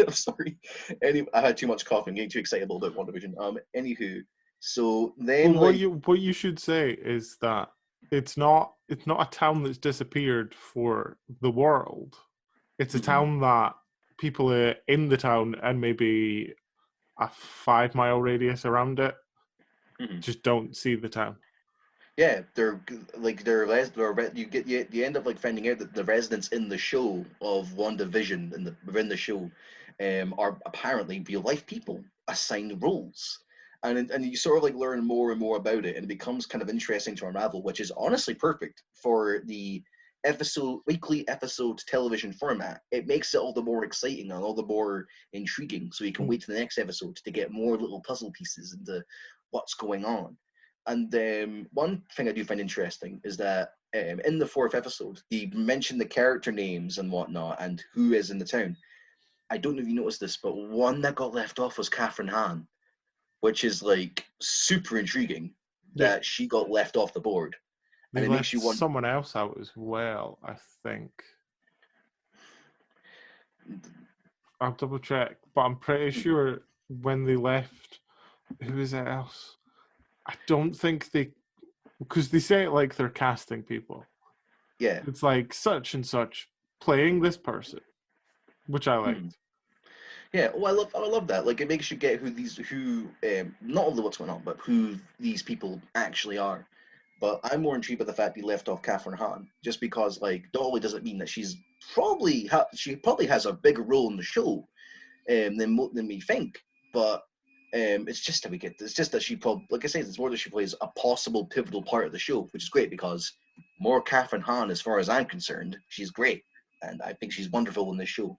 Speaker 1: I'm sorry. Anyway, I had too much coffee. Getting too excitable about WandaVision. Anywho, so then
Speaker 2: Well,
Speaker 1: like
Speaker 2: what you should say is that it's not a town that's disappeared for the world. It's a town that people are in the town and maybe a 5 mile radius around it just don't see the town.
Speaker 1: yeah, you end up like finding out that the residents in the show of WandaVision within the show are apparently real life people assigned roles. And you sort of like learn more and more about it, and it becomes kind of interesting to unravel, which is honestly perfect for the weekly episode television format. It makes it all the more exciting and all the more intriguing, so you can wait to the next episode to get more little puzzle pieces into what's going on. And one thing I do find interesting is that in the fourth episode, he mentioned the character names and whatnot and who is in the town. I don't know if you noticed this, but one that got left off was Catherine Hahn, which is like super intriguing that she got left off the board.
Speaker 2: They
Speaker 1: And it makes
Speaker 2: left
Speaker 1: you want
Speaker 2: someone else out as well, I think. I'll double check, but I'm pretty sure when they left, who is it else? I don't think because they say it like they're casting people.
Speaker 1: Yeah.
Speaker 2: It's like such and such playing this person, which I liked.
Speaker 1: Yeah, well, I love that. Like, it makes you get not only what's going on, but who these people actually are. But I'm more intrigued by the fact he left off Catherine Hahn, just because, like, not only does it mean that she probably has a bigger role in the show, than we think, but it's just that she probably, like I said, it's more that she plays a possible pivotal part of the show, which is great because more Catherine Hahn, as far as I'm concerned, she's great, and I think she's wonderful in this show.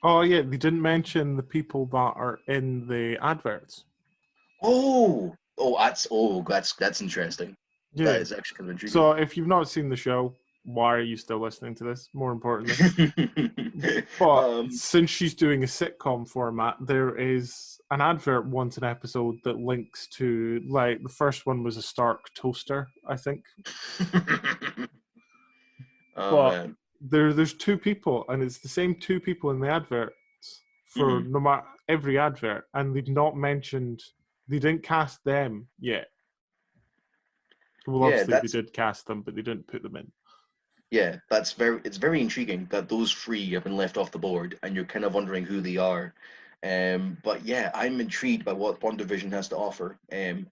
Speaker 2: Oh yeah, they didn't mention the people that are in the adverts.
Speaker 1: That's interesting.
Speaker 2: Yeah.
Speaker 1: That is actually kind of intriguing.
Speaker 2: So if you've not seen the show, why are you still listening to this? More importantly. But since she's doing a sitcom format, there is an advert once an episode that links to, like, the first one was a Stark toaster, I think.
Speaker 1: Man.
Speaker 2: There's two people, and it's the same two people in the adverts for no matter every advert, and they didn't cast them yet. Well, obviously they did cast them, but they didn't put them in.
Speaker 1: Yeah, it's very intriguing that those three have been left off the board, and you're kind of wondering who they are. But yeah, I'm intrigued by what WandaVision has to offer.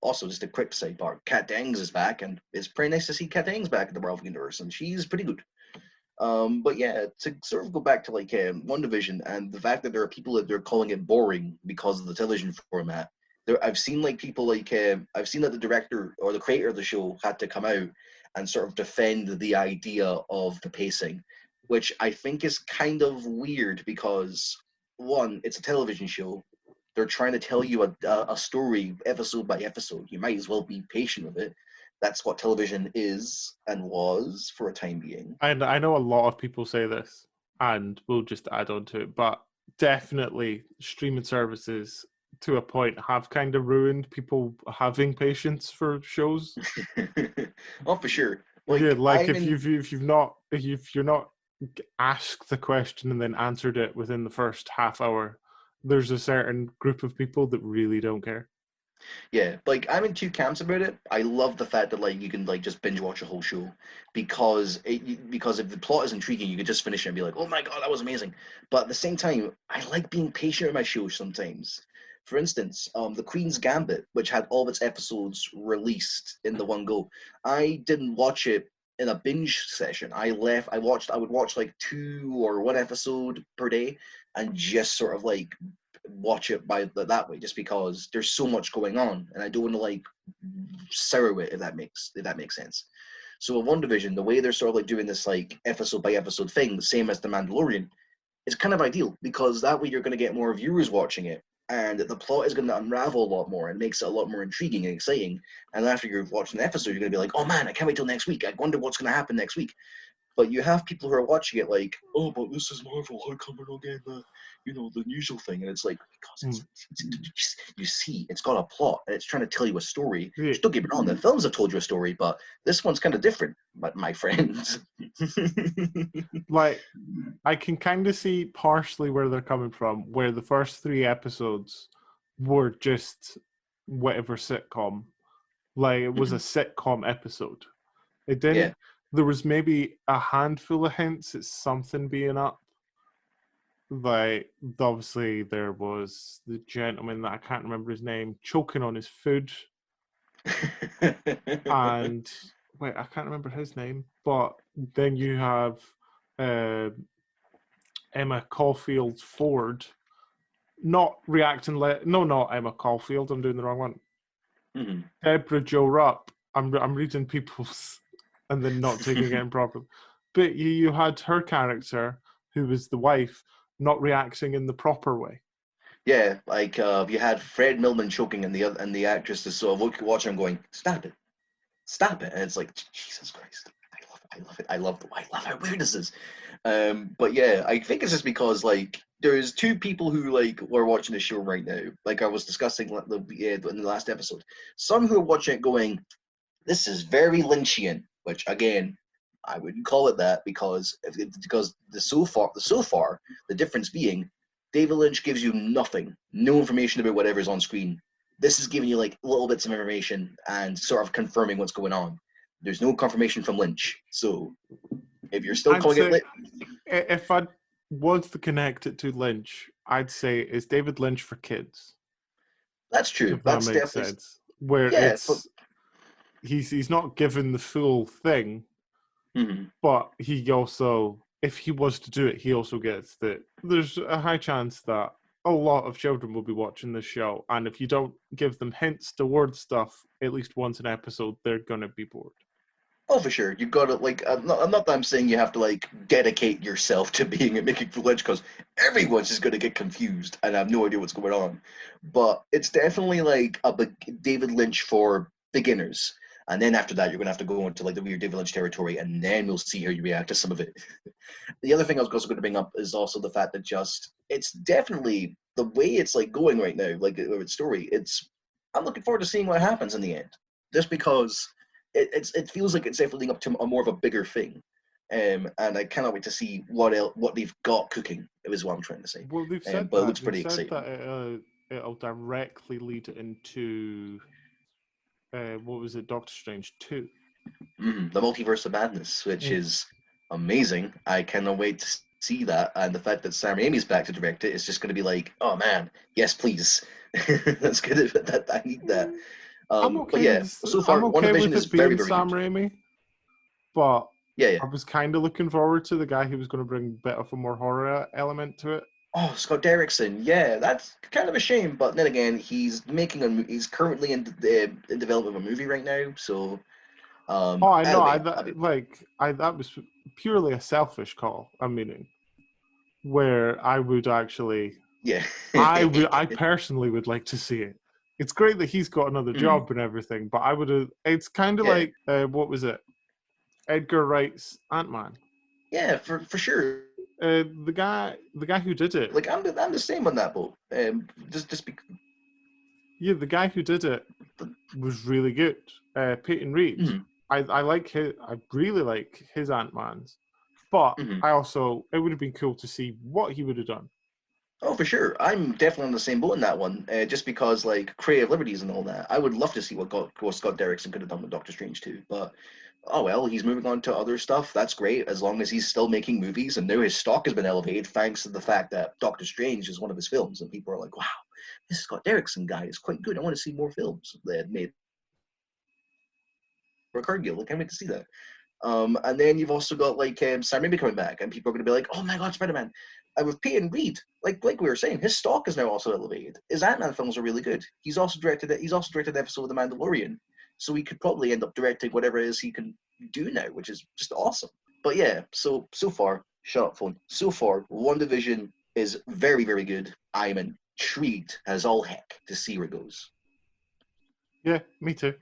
Speaker 1: Also, just a quick sidebar: Kat Dennings is back, and it's pretty nice to see Kat Dennings back in the Marvel Universe, and she's pretty good. But yeah, to sort of go back to like WandaVision and the fact that there are people that they're calling it boring because of the television format. I've seen like people like I've seen that the director or the creator of the show had to come out and sort of defend the idea of the pacing, which I think is kind of weird because one, it's a television show. They're trying to tell you a story episode by episode. You might as well be patient with it. That's what television is and was for a time being.
Speaker 2: And I know a lot of people say this, and we'll just add on to it, but definitely streaming services to a point have kind of ruined people having patience for shows.
Speaker 1: Oh, for sure.
Speaker 2: Like, yeah, like if you're not asked the question and then answered it within the first half hour, there's a certain group of people that really don't care.
Speaker 1: Yeah, like I'm in two camps about it. I love the fact that like you can like just binge watch a whole show because if the plot is intriguing, you could just finish it and be like, oh my god, that was amazing. But at the same time, I like being patient with my shows sometimes. For instance, The Queen's Gambit, which had all of its episodes released in the one go, I didn't watch it in a binge session. I would watch like 2 or 1 episode per day and just sort of like watch it by that way, just because there's so much going on and I don't want to like sour it, if that makes sense. So with WandaVision, the way they're sort of like doing this like episode by episode thing, the same as The Mandalorian, is kind of ideal because that way you're going to get more viewers watching it and the plot is going to unravel a lot more and makes it a lot more intriguing and exciting. And after you're watching the episode, you're going to be like, oh man, I can't wait till next week. I wonder what's going to happen next week. But you have people who are watching it like, oh, but this is Marvel. How come we're not getting the usual thing? And it's like, because you see, it's got a plot and it's trying to tell you a story.
Speaker 2: Yeah.
Speaker 1: Don't get me wrong, the films have told you a story, but this one's kind of different, my friends.
Speaker 2: Like, I can kind of see partially where they're coming from, where the first 3 episodes were just whatever sitcom. Like, it was a sitcom episode. It didn't.
Speaker 1: Yeah.
Speaker 2: There was maybe a handful of hints at something being up. Like, obviously, there was the gentleman that I can't remember his name choking on his food, and wait, I can't remember his name. But then you have Emma Caulfield Ford not reacting. No, not Emma Caulfield. I'm doing the wrong one.
Speaker 1: Mhm.
Speaker 2: Deborah Jo Rupp. I'm reading people's and then not taking it in properly. But you had her character, who was the wife, not reacting in the proper way.
Speaker 1: Yeah, like you had Fred Millman choking, and the actress is sort of watching him going, "Stop it, stop it," and it's like, Jesus Christ, I love it, I love how weird this is. But yeah, I think it's just because like there's 2 people who like are watching the show right now. Like I was discussing in the last episode, some who are watching it going, "This is very Lynchian," which again, I wouldn't call it that because so far the difference being David Lynch gives you nothing, no information about whatever's on screen. This is giving you like little bits of information and sort of confirming what's going on. There's no confirmation from Lynch, so if you're still
Speaker 2: I'd
Speaker 1: calling it
Speaker 2: say
Speaker 1: Lynch,
Speaker 2: if I was to connect it to Lynch, I'd say it's David Lynch for kids,
Speaker 1: that's true.
Speaker 2: if that
Speaker 1: That's
Speaker 2: makes
Speaker 1: definitely
Speaker 2: sense. Where
Speaker 1: yeah. But
Speaker 2: he's not given the full thing,
Speaker 1: mhm.
Speaker 2: but he also, if he was to do it, he also gets that there's a high chance that a lot of children will be watching this show, and if you don't give them hints towards stuff at least once an episode, they're gonna be bored.
Speaker 1: Oh, for sure. You've got to like. I'm not that I'm saying you have to like dedicate yourself to being a making for Lynch because everyone's just going to get confused and have no idea what's going on. But it's definitely like a big David Lynch for beginners, and then after that, you're going to have to go into like the weird David Lynch territory, and then we'll see how you react to some of it. The other thing I was also going to bring up is also the fact that just it's definitely the way it's like going right now, like its story. I'm looking forward to seeing what happens in the end, just because it feels like it's definitely up to a more of a bigger thing. And I cannot wait to see what they've got cooking. Is what I'm trying to say.
Speaker 2: Well, they've said
Speaker 1: But it looks
Speaker 2: that. They've
Speaker 1: pretty
Speaker 2: said
Speaker 1: exciting.
Speaker 2: that it'll directly lead into what was it, Doctor Strange 2.
Speaker 1: The Multiverse of Madness, which
Speaker 2: Yeah.
Speaker 1: is amazing. I cannot wait to see that. And the fact that Sam Raimi's back to direct it is just going to be like, oh man, yes, please. That's good. I need that.
Speaker 2: I'm
Speaker 1: But
Speaker 2: okay
Speaker 1: yeah,
Speaker 2: with
Speaker 1: so
Speaker 2: I'm
Speaker 1: far,
Speaker 2: okay
Speaker 1: WandaVision
Speaker 2: with
Speaker 1: is
Speaker 2: it
Speaker 1: very,
Speaker 2: being
Speaker 1: very
Speaker 2: Sam
Speaker 1: good.
Speaker 2: Raimi, but
Speaker 1: Yeah, yeah.
Speaker 2: I was kind of looking forward to the guy who was going to bring a bit of a more horror element to it.
Speaker 1: Oh, Scott Derrickson. Yeah, that's kind of a shame. But then again, he's currently in development of a movie right now. So
Speaker 2: Oh, I know.
Speaker 1: that'll be
Speaker 2: That was purely a selfish call. I'm meaning where I would actually,
Speaker 1: yeah.
Speaker 2: I personally would like to see it. It's great that he's got another
Speaker 1: Mhm.
Speaker 2: job and everything, but I would have. It's kind of
Speaker 1: Yeah,
Speaker 2: like what was it? Edgar Wright's Ant-Man.
Speaker 1: yeah, for sure.
Speaker 2: The guy who did it.
Speaker 1: Like I'm the same on that boat. Just be.
Speaker 2: Yeah, the guy who did it was really good. Peyton Reed.
Speaker 1: Mhm,
Speaker 2: I like his. I really like his Ant-Mans, but
Speaker 1: mhm.
Speaker 2: I also it would have been cool to see what he would have done.
Speaker 1: Oh, for sure. I'm definitely on the same boat in that one. Just because like creative liberties and all that, I would love to see what Scott Derrickson could have done with Doctor Strange too. But oh well, he's moving on to other stuff. That's great as long as he's still making movies. And now his stock has been elevated thanks to the fact that Doctor Strange is one of his films, and people are like, "Wow, this Scott Derrickson guy is quite good. I want to see more films that made for Cargill. I can't wait to see that." And then you've also got like Sam Raimi coming back, and people are going to be like, "Oh my God, Spider-Man!" And with Peyton Reed, like we were saying, his stock is now also elevated. His Ant-Man films are really good. He's also directed it. He's also directed an episode of The Mandalorian, so he could probably end up directing whatever it is he can do now, which is just awesome. But yeah, so far, shut up, phone. So far, WandaVision is very, very good. I'm intrigued as all heck to see where it goes.
Speaker 2: Yeah, me too.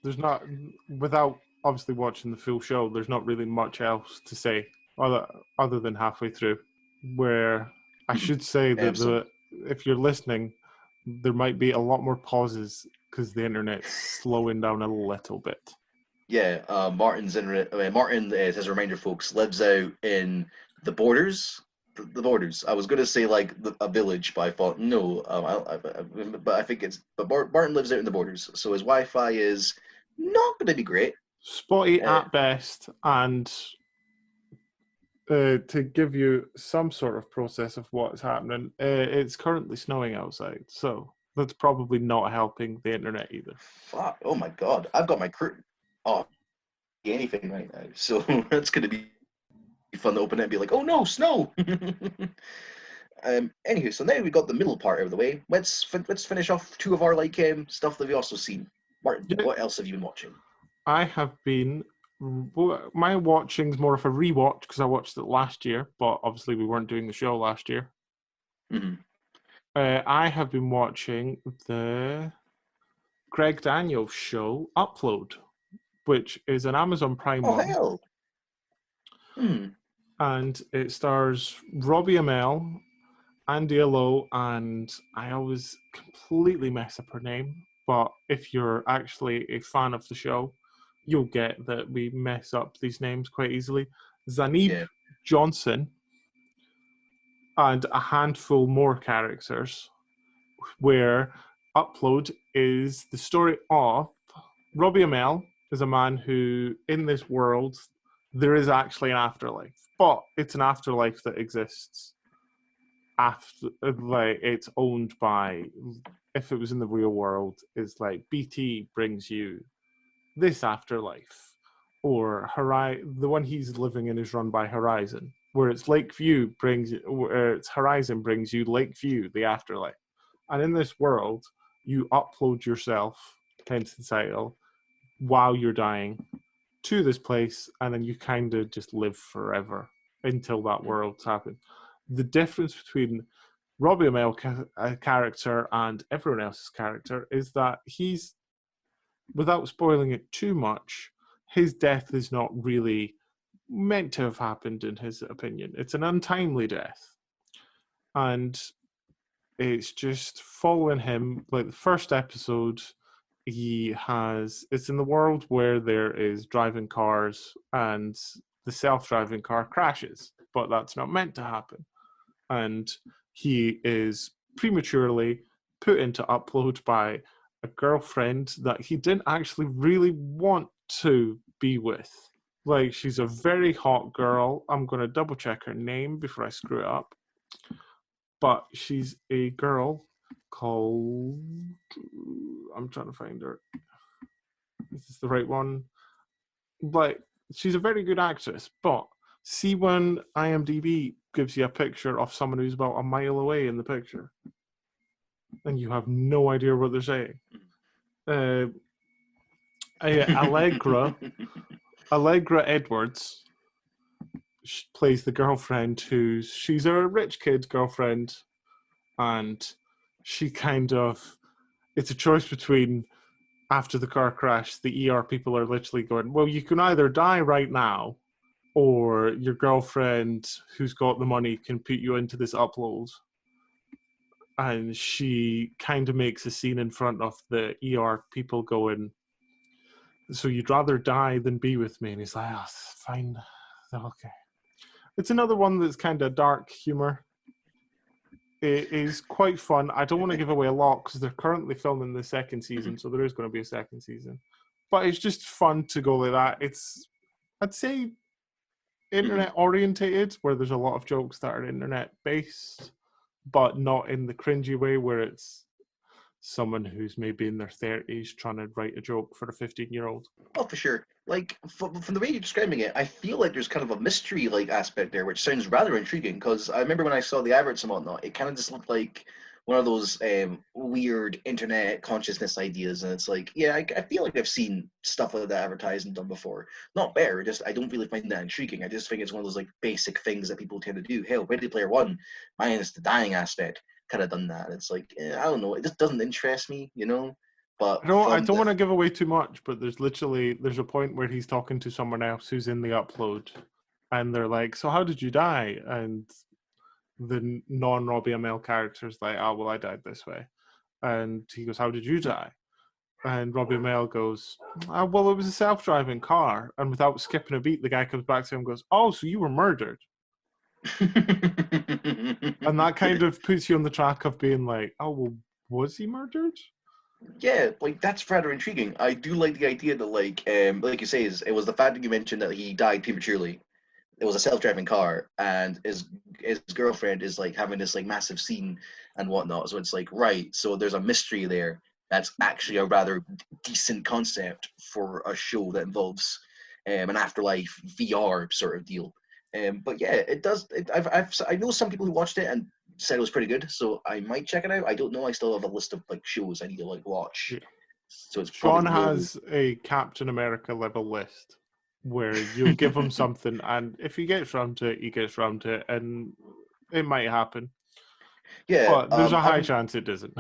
Speaker 2: There's not without obviously watching the full show, there's not really much else to say other than halfway through, where I should say that
Speaker 1: So
Speaker 2: if you're listening, there might be a lot more pauses because the internet's slowing down a little bit.
Speaker 1: yeah, Martin's in. Martin, as a reminder, folks, lives out in the borders. The borders. I was gonna say like a village, but I thought no. But I think it's. But Martin lives out in the borders, so his Wi-Fi is not gonna be great.
Speaker 2: Spotty
Speaker 1: Uh,
Speaker 2: at best, and to give you some sort of process of what's happening, it's currently snowing outside, so that's probably not helping the internet either.
Speaker 1: Fuck! Oh my god! I've got my curtain. Oh, anything right now. So that's gonna be fun to open it and be like, oh no, snow. Anywho, so now we got the middle part out of the way. Let's finish off two of our like stuff that we also seen. Martin,
Speaker 2: Yeah.
Speaker 1: what else have you been watching?
Speaker 2: I have been. My watching's more of a rewatch because I watched it last year, but obviously we weren't doing the show last year.
Speaker 1: Mm-hmm.
Speaker 2: I have been watching the Greg Daniels show Upload, which is an Amazon Prime
Speaker 1: Oh
Speaker 2: one,
Speaker 1: hell! Hmm.
Speaker 2: and it stars Robbie Amell, Andy Alo, and I always completely mess up her name, but if you're actually a fan of the show, you'll get that we mess up these names quite easily. Zanib
Speaker 1: Yeah.
Speaker 2: Johnson, and a handful more characters, where Upload is the story of Robbie Amell is a man who, in this world, there is actually an afterlife, but it's an afterlife that exists after, like, it's owned by, if it was in the real world, is like BT brings you this afterlife, or the one he's living in is run by Horizon, where it's Horizon brings you Lakeview, the afterlife. And in this world, you upload yourself, hence the title, while you're dying to this place, and then you kind of just live forever until that world's happened. The difference between Robbie Amell character and everyone else's character is that he's, without spoiling it too much, his death is not really meant to have happened in his opinion. It's an untimely death. And it's just following him. Like the first episode, it's in the world where there is driving cars and the self-driving car crashes, but that's not meant to happen. And he is prematurely put into Upload by a girlfriend that he didn't actually really want to be with. Like, she's a very hot girl. I'm going to double check her name before I screw it up. But she's a girl called... I'm trying to find her. Is this the right one? Like, she's a very good actress, but see when IMDb gives you a picture of someone who's about a mile away in the picture, and you have no idea what they're saying. Allegra Edwards plays the girlfriend she's a rich kid girlfriend, and she kind of, it's a choice between, after the car crash, the ER people are literally going, well, you can either die right now, or your girlfriend who's got the money can put you into this Upload. And she kind of makes a scene in front of the ER people going, so you'd rather die than be with me? And he's like, oh, fine. Okay. It's another one that's kind of dark humor. It is quite fun. I don't want to give away a lot because they're currently filming the second season, so there is going to be a second season. But it's just fun to go like that. It's, I'd say, internet orientated, where there's a lot of jokes that are internet based, but not in the cringy way where it's someone who's maybe in their 30s trying to write a joke for a 15-year-old.
Speaker 1: Oh, for sure. Like from the way you're describing it, I feel like there's kind of a mystery like aspect there, which sounds rather intriguing. Because I remember when I saw the adverts and whatnot, it kind of just looked like one of those weird internet consciousness ideas, and it's like, yeah, I feel like I've seen stuff like that advertised and done before. Not better, just I don't really find that intriguing. I just think it's one of those like basic things that people tend to do. Hell, Ready Player One, minus the dying aspect, kind of done that. It's like, I don't know, it just doesn't interest me, you know. But
Speaker 2: I
Speaker 1: from
Speaker 2: don't
Speaker 1: the
Speaker 2: want to give away too much, but there's a point where he's talking to someone else who's in the upload, and they're like, "So how did you die?" And the non-Robbie Amell character's like, "Oh well, I died this way," and he goes, "How did you die?" And Robbie Amell goes, "Oh, well, it was a self-driving car," and without skipping a beat, the guy comes back to him and goes, "Oh, so you were murdered." And that kind of puts you on the track of being like, "Oh well, was he murdered?"
Speaker 1: Yeah, like that's rather intriguing. I do like the idea that like you say, it was the fact that you mentioned that he died prematurely. It was a self-driving car, and his girlfriend is like having this like massive scene and whatnot. So it's like, right, so there's a mystery there. That's actually a rather decent concept for a show that involves an afterlife VR sort of deal. But yeah, it does. I know some people who watched it and said it was pretty good, so I might check it out. I don't know. I still have a list of like shows I need to like watch,
Speaker 2: Yeah.
Speaker 1: so it's probably
Speaker 2: Sean
Speaker 1: low.
Speaker 2: has a Captain America level list where you'll give him something, and if he gets round to it, he gets round to it, and it might happen.
Speaker 1: Yeah,
Speaker 2: But there's a high chance it doesn't.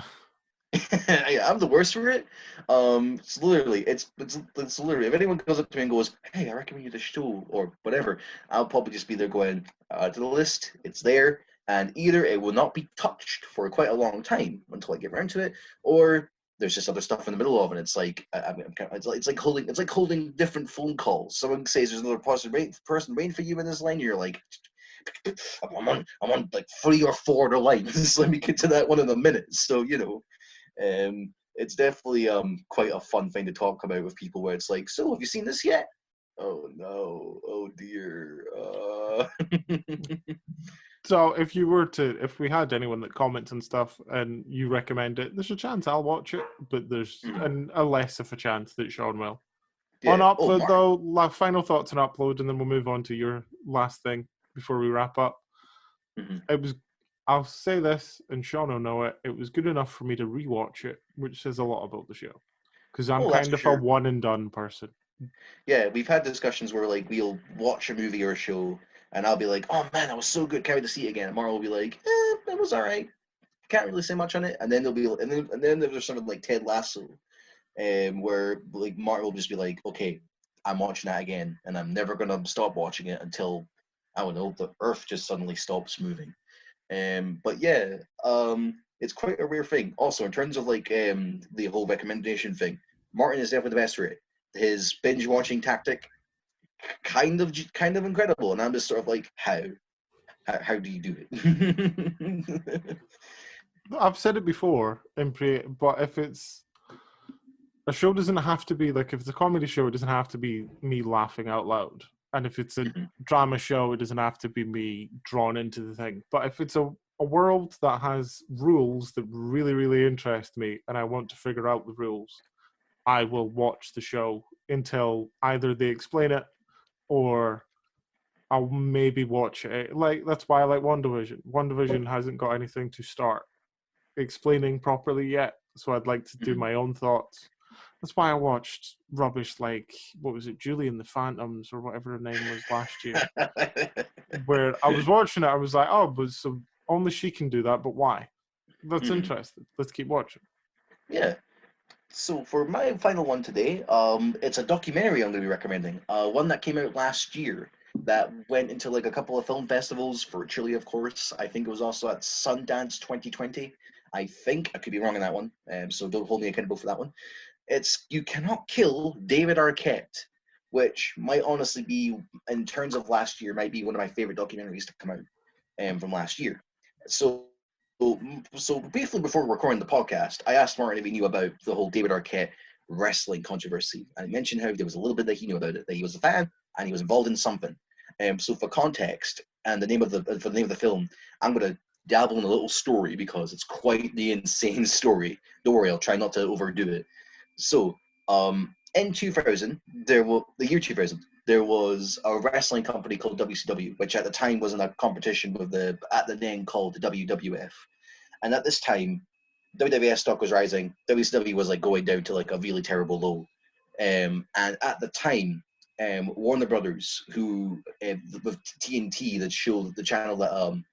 Speaker 1: yeah, I'm the worst for it. It's literally, it's literally. If anyone goes up to me and goes, "Hey, I recommend you this show" or whatever, I'll probably just be there going, to the list. It's there, and either it will not be touched for quite a long time until I get around to it, or there's just other stuff in the middle of it. It's like it's like holding different phone calls. Someone says there's another person waiting for you in this line. You're like, I'm on like 3 or 4 other lines. Let me get to that one in a minute. So it's definitely quite a fun thing to talk about with people where it's like, so have you seen this yet? Oh no, oh dear.
Speaker 2: So if we had anyone that comments and stuff, and you recommend it, there's a chance I'll watch it, but there's a less of a chance that Sean will. On
Speaker 1: Yeah. Oh,
Speaker 2: upload,
Speaker 1: Mark.
Speaker 2: though, final thoughts on upload, and then we'll move on to your last thing before we wrap up.
Speaker 1: Mhm.
Speaker 2: It was, I'll say this, and Sean will know it. It was good enough for me to rewatch it, which says a lot about the show, because I'm
Speaker 1: Oh, that's
Speaker 2: kind
Speaker 1: for
Speaker 2: of a
Speaker 1: sure.
Speaker 2: one and done person.
Speaker 1: Yeah, we've had discussions where like we'll watch a movie or a show, and I'll be like, "Oh man, that was so good! Can't wait to see it again." And Mara will be like, "It was all right. Can't really say much on it." And then there'll be, and then there's something like Ted Lasso, where like Martin will just be like, "Okay, I'm watching that again, and I'm never gonna stop watching it until I don't know the Earth just suddenly stops moving." But yeah, it's quite a rare thing. Also, in terms of like the whole recommendation thing, Martin is definitely the best for it. His binge watching tactic, kind of incredible, and I'm just sort of like, how do you do it?
Speaker 2: I've said it before, but if it's a show, doesn't have to be like if it's a comedy show, it doesn't have to be me laughing out loud. And if it's a drama show, it doesn't have to be me drawn into the thing. But if it's a world that has rules that really, really interest me and I want to figure out the rules, I will watch the show until either they explain it or I'll maybe watch it. Like that's why I like WandaVision. WandaVision hasn't got anything to start explaining properly yet, so I'd like to do my own thoughts. That's why I watched rubbish like what was it, Julie and the Phantoms or whatever her name was last year, where I was watching it, I was like, oh, but so only she can do that, but why? That's interesting. Let's keep watching.
Speaker 1: Yeah. So for my final one today, it's a documentary I'm going to be recommending. One that came out last year that went into like a couple of film festivals virtually, of course. I think it was also at Sundance 2020. I think I could be wrong on that one, so don't hold me accountable for that one. It's You Cannot Kill David Arquette, which might honestly be, in terms of last year, might be one of my favorite documentaries to come out from last year. So, so briefly before recording the podcast, I asked Martin if he knew about the whole David Arquette wrestling controversy, and he mentioned how there was a little bit that he knew about it, that he was a fan and he was involved in something. So for context and the name of the film, I'm going to dabble in a little story because it's quite the insane story. Don't worry, I'll try not to overdo it. So, in 2000, the year 2000, there was a wrestling company called WCW, which at the time was in a competition with at the then called the WWF. And at this time, WWF stock was rising. WCW was like going down to like a really terrible low. And at the time, Warner Brothers, who with TNT, the channel that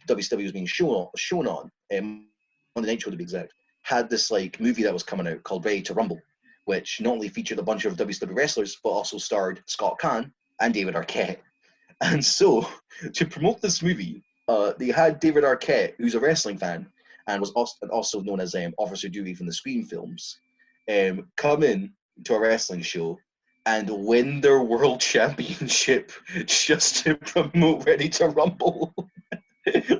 Speaker 1: WCW was being shown on, Monday Night Show to be exact, had this like movie that was coming out called Ready to Rumble, which not only featured a bunch of WCW wrestlers, but also starred Scott Kahn and David Arquette. And so, to promote this movie, they had David Arquette, who's a wrestling fan, and was also known as Officer Dewey from the Scream films, come in to a wrestling show and win their world championship just to promote Ready to Rumble.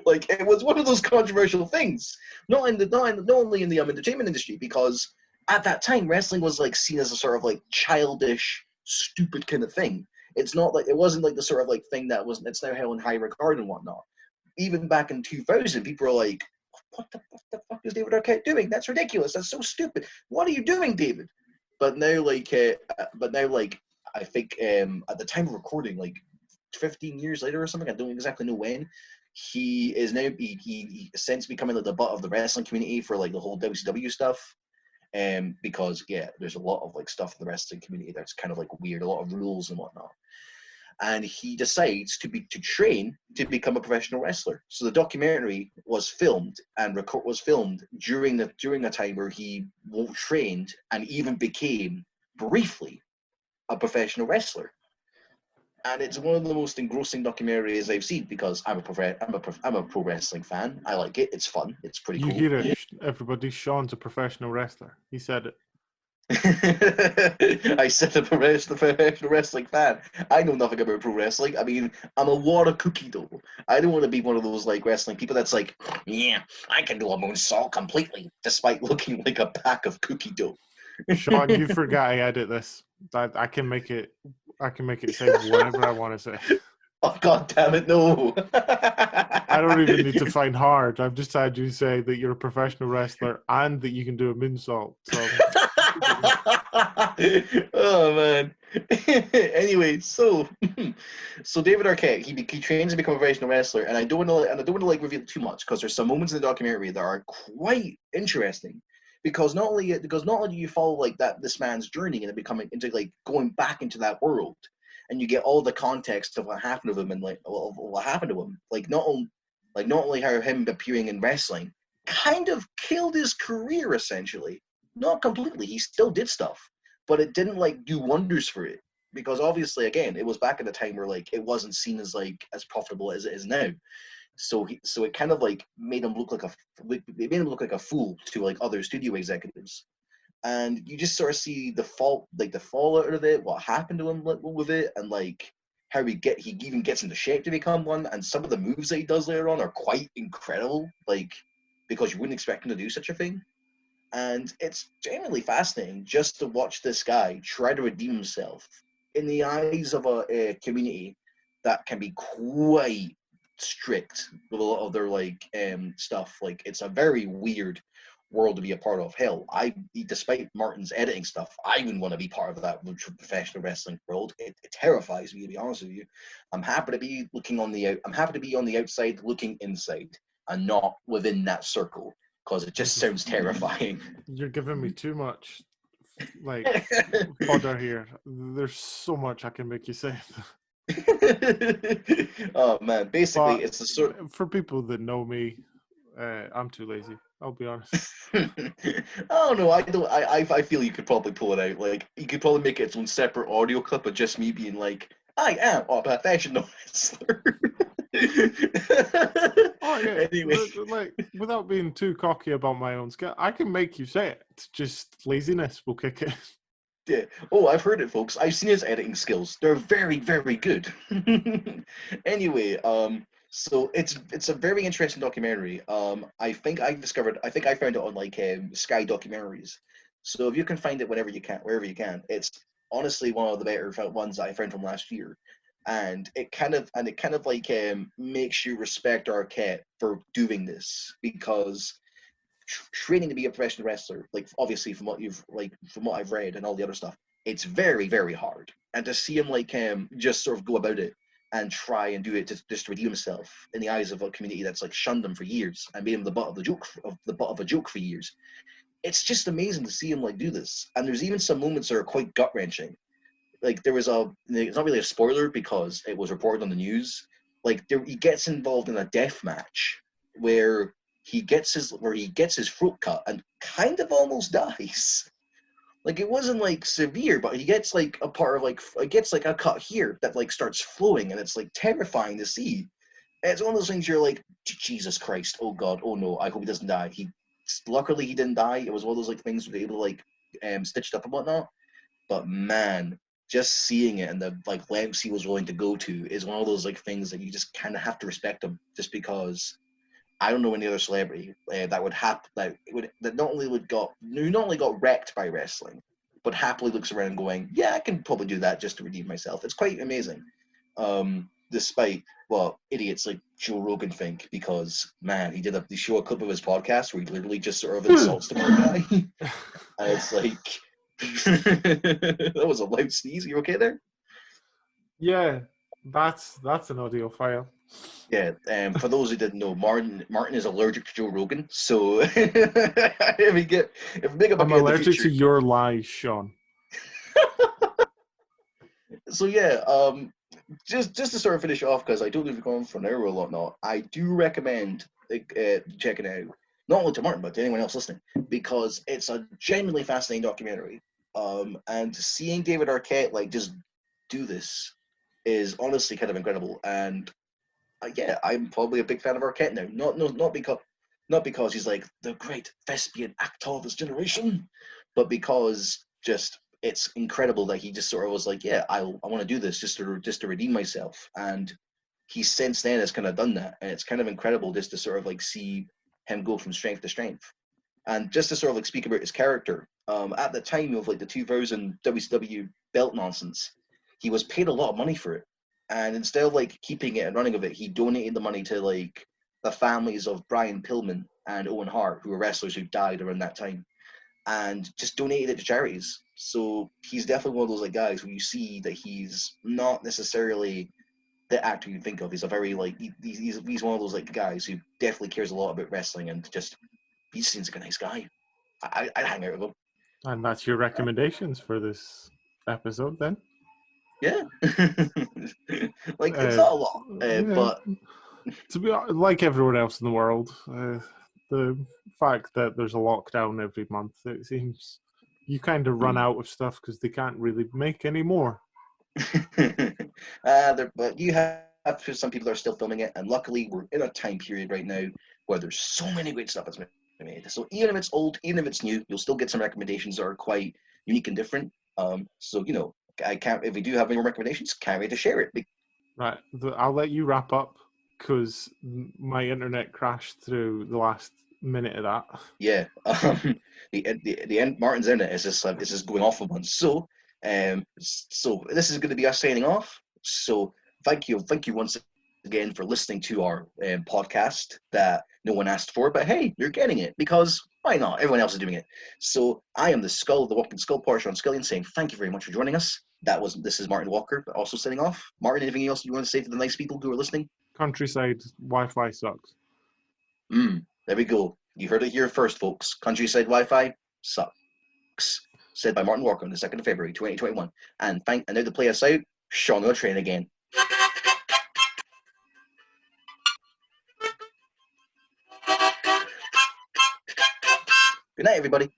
Speaker 1: Like, it was one of those controversial things, not only in the entertainment industry, because at that time wrestling was like seen as a sort of like childish, stupid kind of thing. It's not like, it wasn't like the sort of like thing that was, it's now held in high regard and whatnot. Even back in 2000, people were like, what the fuck is David Arquette doing? That's ridiculous. That's so stupid. What are you doing, David? But now, I think at the time of recording, like 15 years later or something, I don't exactly know when, he is now he since becoming like the butt of the wrestling community for like the whole WCW stuff. Because there's a lot of like stuff in the wrestling community that's kind of like weird, a lot of rules and whatnot. And he decides to train to become a professional wrestler. So the documentary was filmed during a time where he trained and even became briefly a professional wrestler. And it's one of the most engrossing documentaries I've seen, because I'm a pro wrestling fan. I like it. It's fun. It's pretty
Speaker 2: You
Speaker 1: cool.
Speaker 2: hear it, everybody. Sean's a professional wrestler. He said it.
Speaker 1: I said a professional wrestling fan. I know nothing about pro wrestling. I mean, I'm a water cookie dough. I don't want to be one of those like wrestling people that's like, yeah, I can do a moonsault completely, despite looking like a pack of cookie dough.
Speaker 2: Sean, you forgot I edit this. I can make it. I can make it say whatever I want to say.
Speaker 1: Oh, god damn it, no.
Speaker 2: I don't even need to find hard. I've just had you say that you're a professional wrestler and that you can do a moonsault. So.
Speaker 1: Oh man. Anyway, so David Arquette, he trains to become a professional wrestler, and I don't want to like reveal too much, because there's some moments in the documentary that are quite interesting. Because not only do you follow like this man's journey and becoming into like going back into that world, and you get all the context of what happened to him and like what happened to him. Like not only how him appearing in wrestling kind of killed his career essentially. Not completely. He still did stuff, but it didn't like do wonders for it, because obviously again it was back at the time where like it wasn't seen as like as profitable as it is now. So it kind of like made him look like a fool to like other studio executives, and you just sort of see the fallout of it, what happened to him with it, and like how he even gets into shape to become one, and some of the moves that he does later on are quite incredible, like because you wouldn't expect him to do such a thing. And it's genuinely fascinating just to watch this guy try to redeem himself in the eyes of a community that can be quite strict with a lot of their like stuff. Like it's a very weird world to be a part of. Hell, despite Martin's editing stuff, I wouldn't want to be part of that professional wrestling world. It terrifies me, to be honest with you. I'm happy to be I'm happy to be on the outside looking inside, and not within that circle, because it just sounds terrifying.
Speaker 2: You're giving me too much like fodder here. There's so much I can make you say.
Speaker 1: Oh man, basically
Speaker 2: But
Speaker 1: it's the sort.
Speaker 2: for people that know me, I'm too lazy. I'll be honest.
Speaker 1: Oh no, I don't. I feel you could probably pull it out. Like you could probably make its own separate audio clip of just me being like, "I am a professional wrestler."
Speaker 2: Oh yeah,
Speaker 1: Anyway,
Speaker 2: like without being too cocky about my own skill, I can make you say it. It's just laziness will kick it.
Speaker 1: yeah. Oh, I've heard it, folks. I've seen his editing skills. They're very, very good. Anyway, so it's a very interesting documentary. I think I found it on like Sky Documentaries. So if you can find it wherever you can, it's honestly one of the better ones I found from last year. And it kind of like makes you respect Arquette for doing this, because training to be a professional wrestler, like obviously from what I've read and all the other stuff, it's very, very hard. And to see him like just sort of go about it and try and do it to just redeem himself in the eyes of a community that's like shunned him for years and made him the butt of a joke for years. It's just amazing to see him like do this. And there's even some moments that are quite gut wrenching. Like it's not really a spoiler because it was reported on the news. Like he gets involved in a death match where he gets his throat cut and kind of almost dies. Like, it wasn't like severe, but he gets like a part of like it gets like a cut here that like starts flowing, and it's like terrifying to see. And it's one of those things you're like, Jesus Christ, oh God, oh no, I hope he doesn't die. Luckily he didn't die. It was one of those like things we were able to like stitched up and whatnot. But man, just seeing it and the like lengths he was willing to go to is one of those like things that you just kind of have to respect him, just because I don't know any other celebrity that would that not only got wrecked by wrestling, but happily looks around going, yeah, I can probably do that just to redeem myself. It's quite amazing. Despite what idiots like Joe Rogan think, because man, they show a clip of his podcast where he literally just sort of insults the poor guy, and it's like that was a loud sneeze. Are you okay there?
Speaker 2: Yeah, that's an audio file.
Speaker 1: Yeah, for those who didn't know, Martin is allergic to Joe Rogan, so if we make up
Speaker 2: I'm
Speaker 1: again in the
Speaker 2: allergic
Speaker 1: future.
Speaker 2: to your lies, Sean.
Speaker 1: So yeah, just to sort of finish off, because I don't know if we're going for an hour or whatnot, I do recommend checking out, not only to Martin but to anyone else listening, because it's a genuinely fascinating documentary. And seeing David Arquette like just do this is honestly kind of incredible. And yeah, I'm probably a big fan of Arquette now. Not because he's like the great thespian actor of his generation, but because just it's incredible that he just sort of was like, yeah, I want to do this just to redeem myself, and he since then has kind of done that, and it's kind of incredible just to sort of like see him go from strength to strength. And just to sort of like speak about his character, at the time of like the 2000 WCW belt nonsense, he was paid a lot of money for it. And instead of like keeping it and running of it, he donated the money to like the families of Brian Pillman and Owen Hart, who were wrestlers who died around that time, and just donated it to charities. So he's definitely one of those like guys where you see that he's not necessarily the actor you think of. He's a very like he's one of those like guys who definitely cares a lot about wrestling, and just he seems like a nice guy. I'd hang out with him.
Speaker 2: And that's your recommendations for this episode, then?
Speaker 1: Yeah. Like, it's
Speaker 2: Uh,
Speaker 1: not a lot,
Speaker 2: yeah.
Speaker 1: but
Speaker 2: To be like everyone else in the world, the fact that there's a lockdown every month, it seems you kind of run out of stuff because they can't really make any more.
Speaker 1: but you have some people that are still filming it, and luckily we're in a time period right now where there's so many great stuff that's been made. So even if it's old, even if it's new, you'll still get some recommendations that are quite unique and different. So I can't. If we do have any more recommendations, can't wait to share it.
Speaker 2: Right, I'll let you wrap up because my internet crashed through the last minute of that.
Speaker 1: Yeah, the end. Martin's in it. It's just going off of one. So this is going to be us signing off. So thank you once again for listening to our podcast that no one asked for, but hey, you're getting it because why not? Everyone else is doing it. So I am the Skull, the Walking Skull, Porsche on Scullion, saying thank you very much for joining us. This is Martin Walker, but also signing off. Martin, anything else you want to say to the nice people who are listening?
Speaker 2: Countryside Wi-Fi sucks.
Speaker 1: There we go. You heard it here first, folks. Countryside Wi-Fi sucks. Said by Martin Walker on the 2nd of February, 2021. And now to play us out, Sean on the train again. Good night, everybody.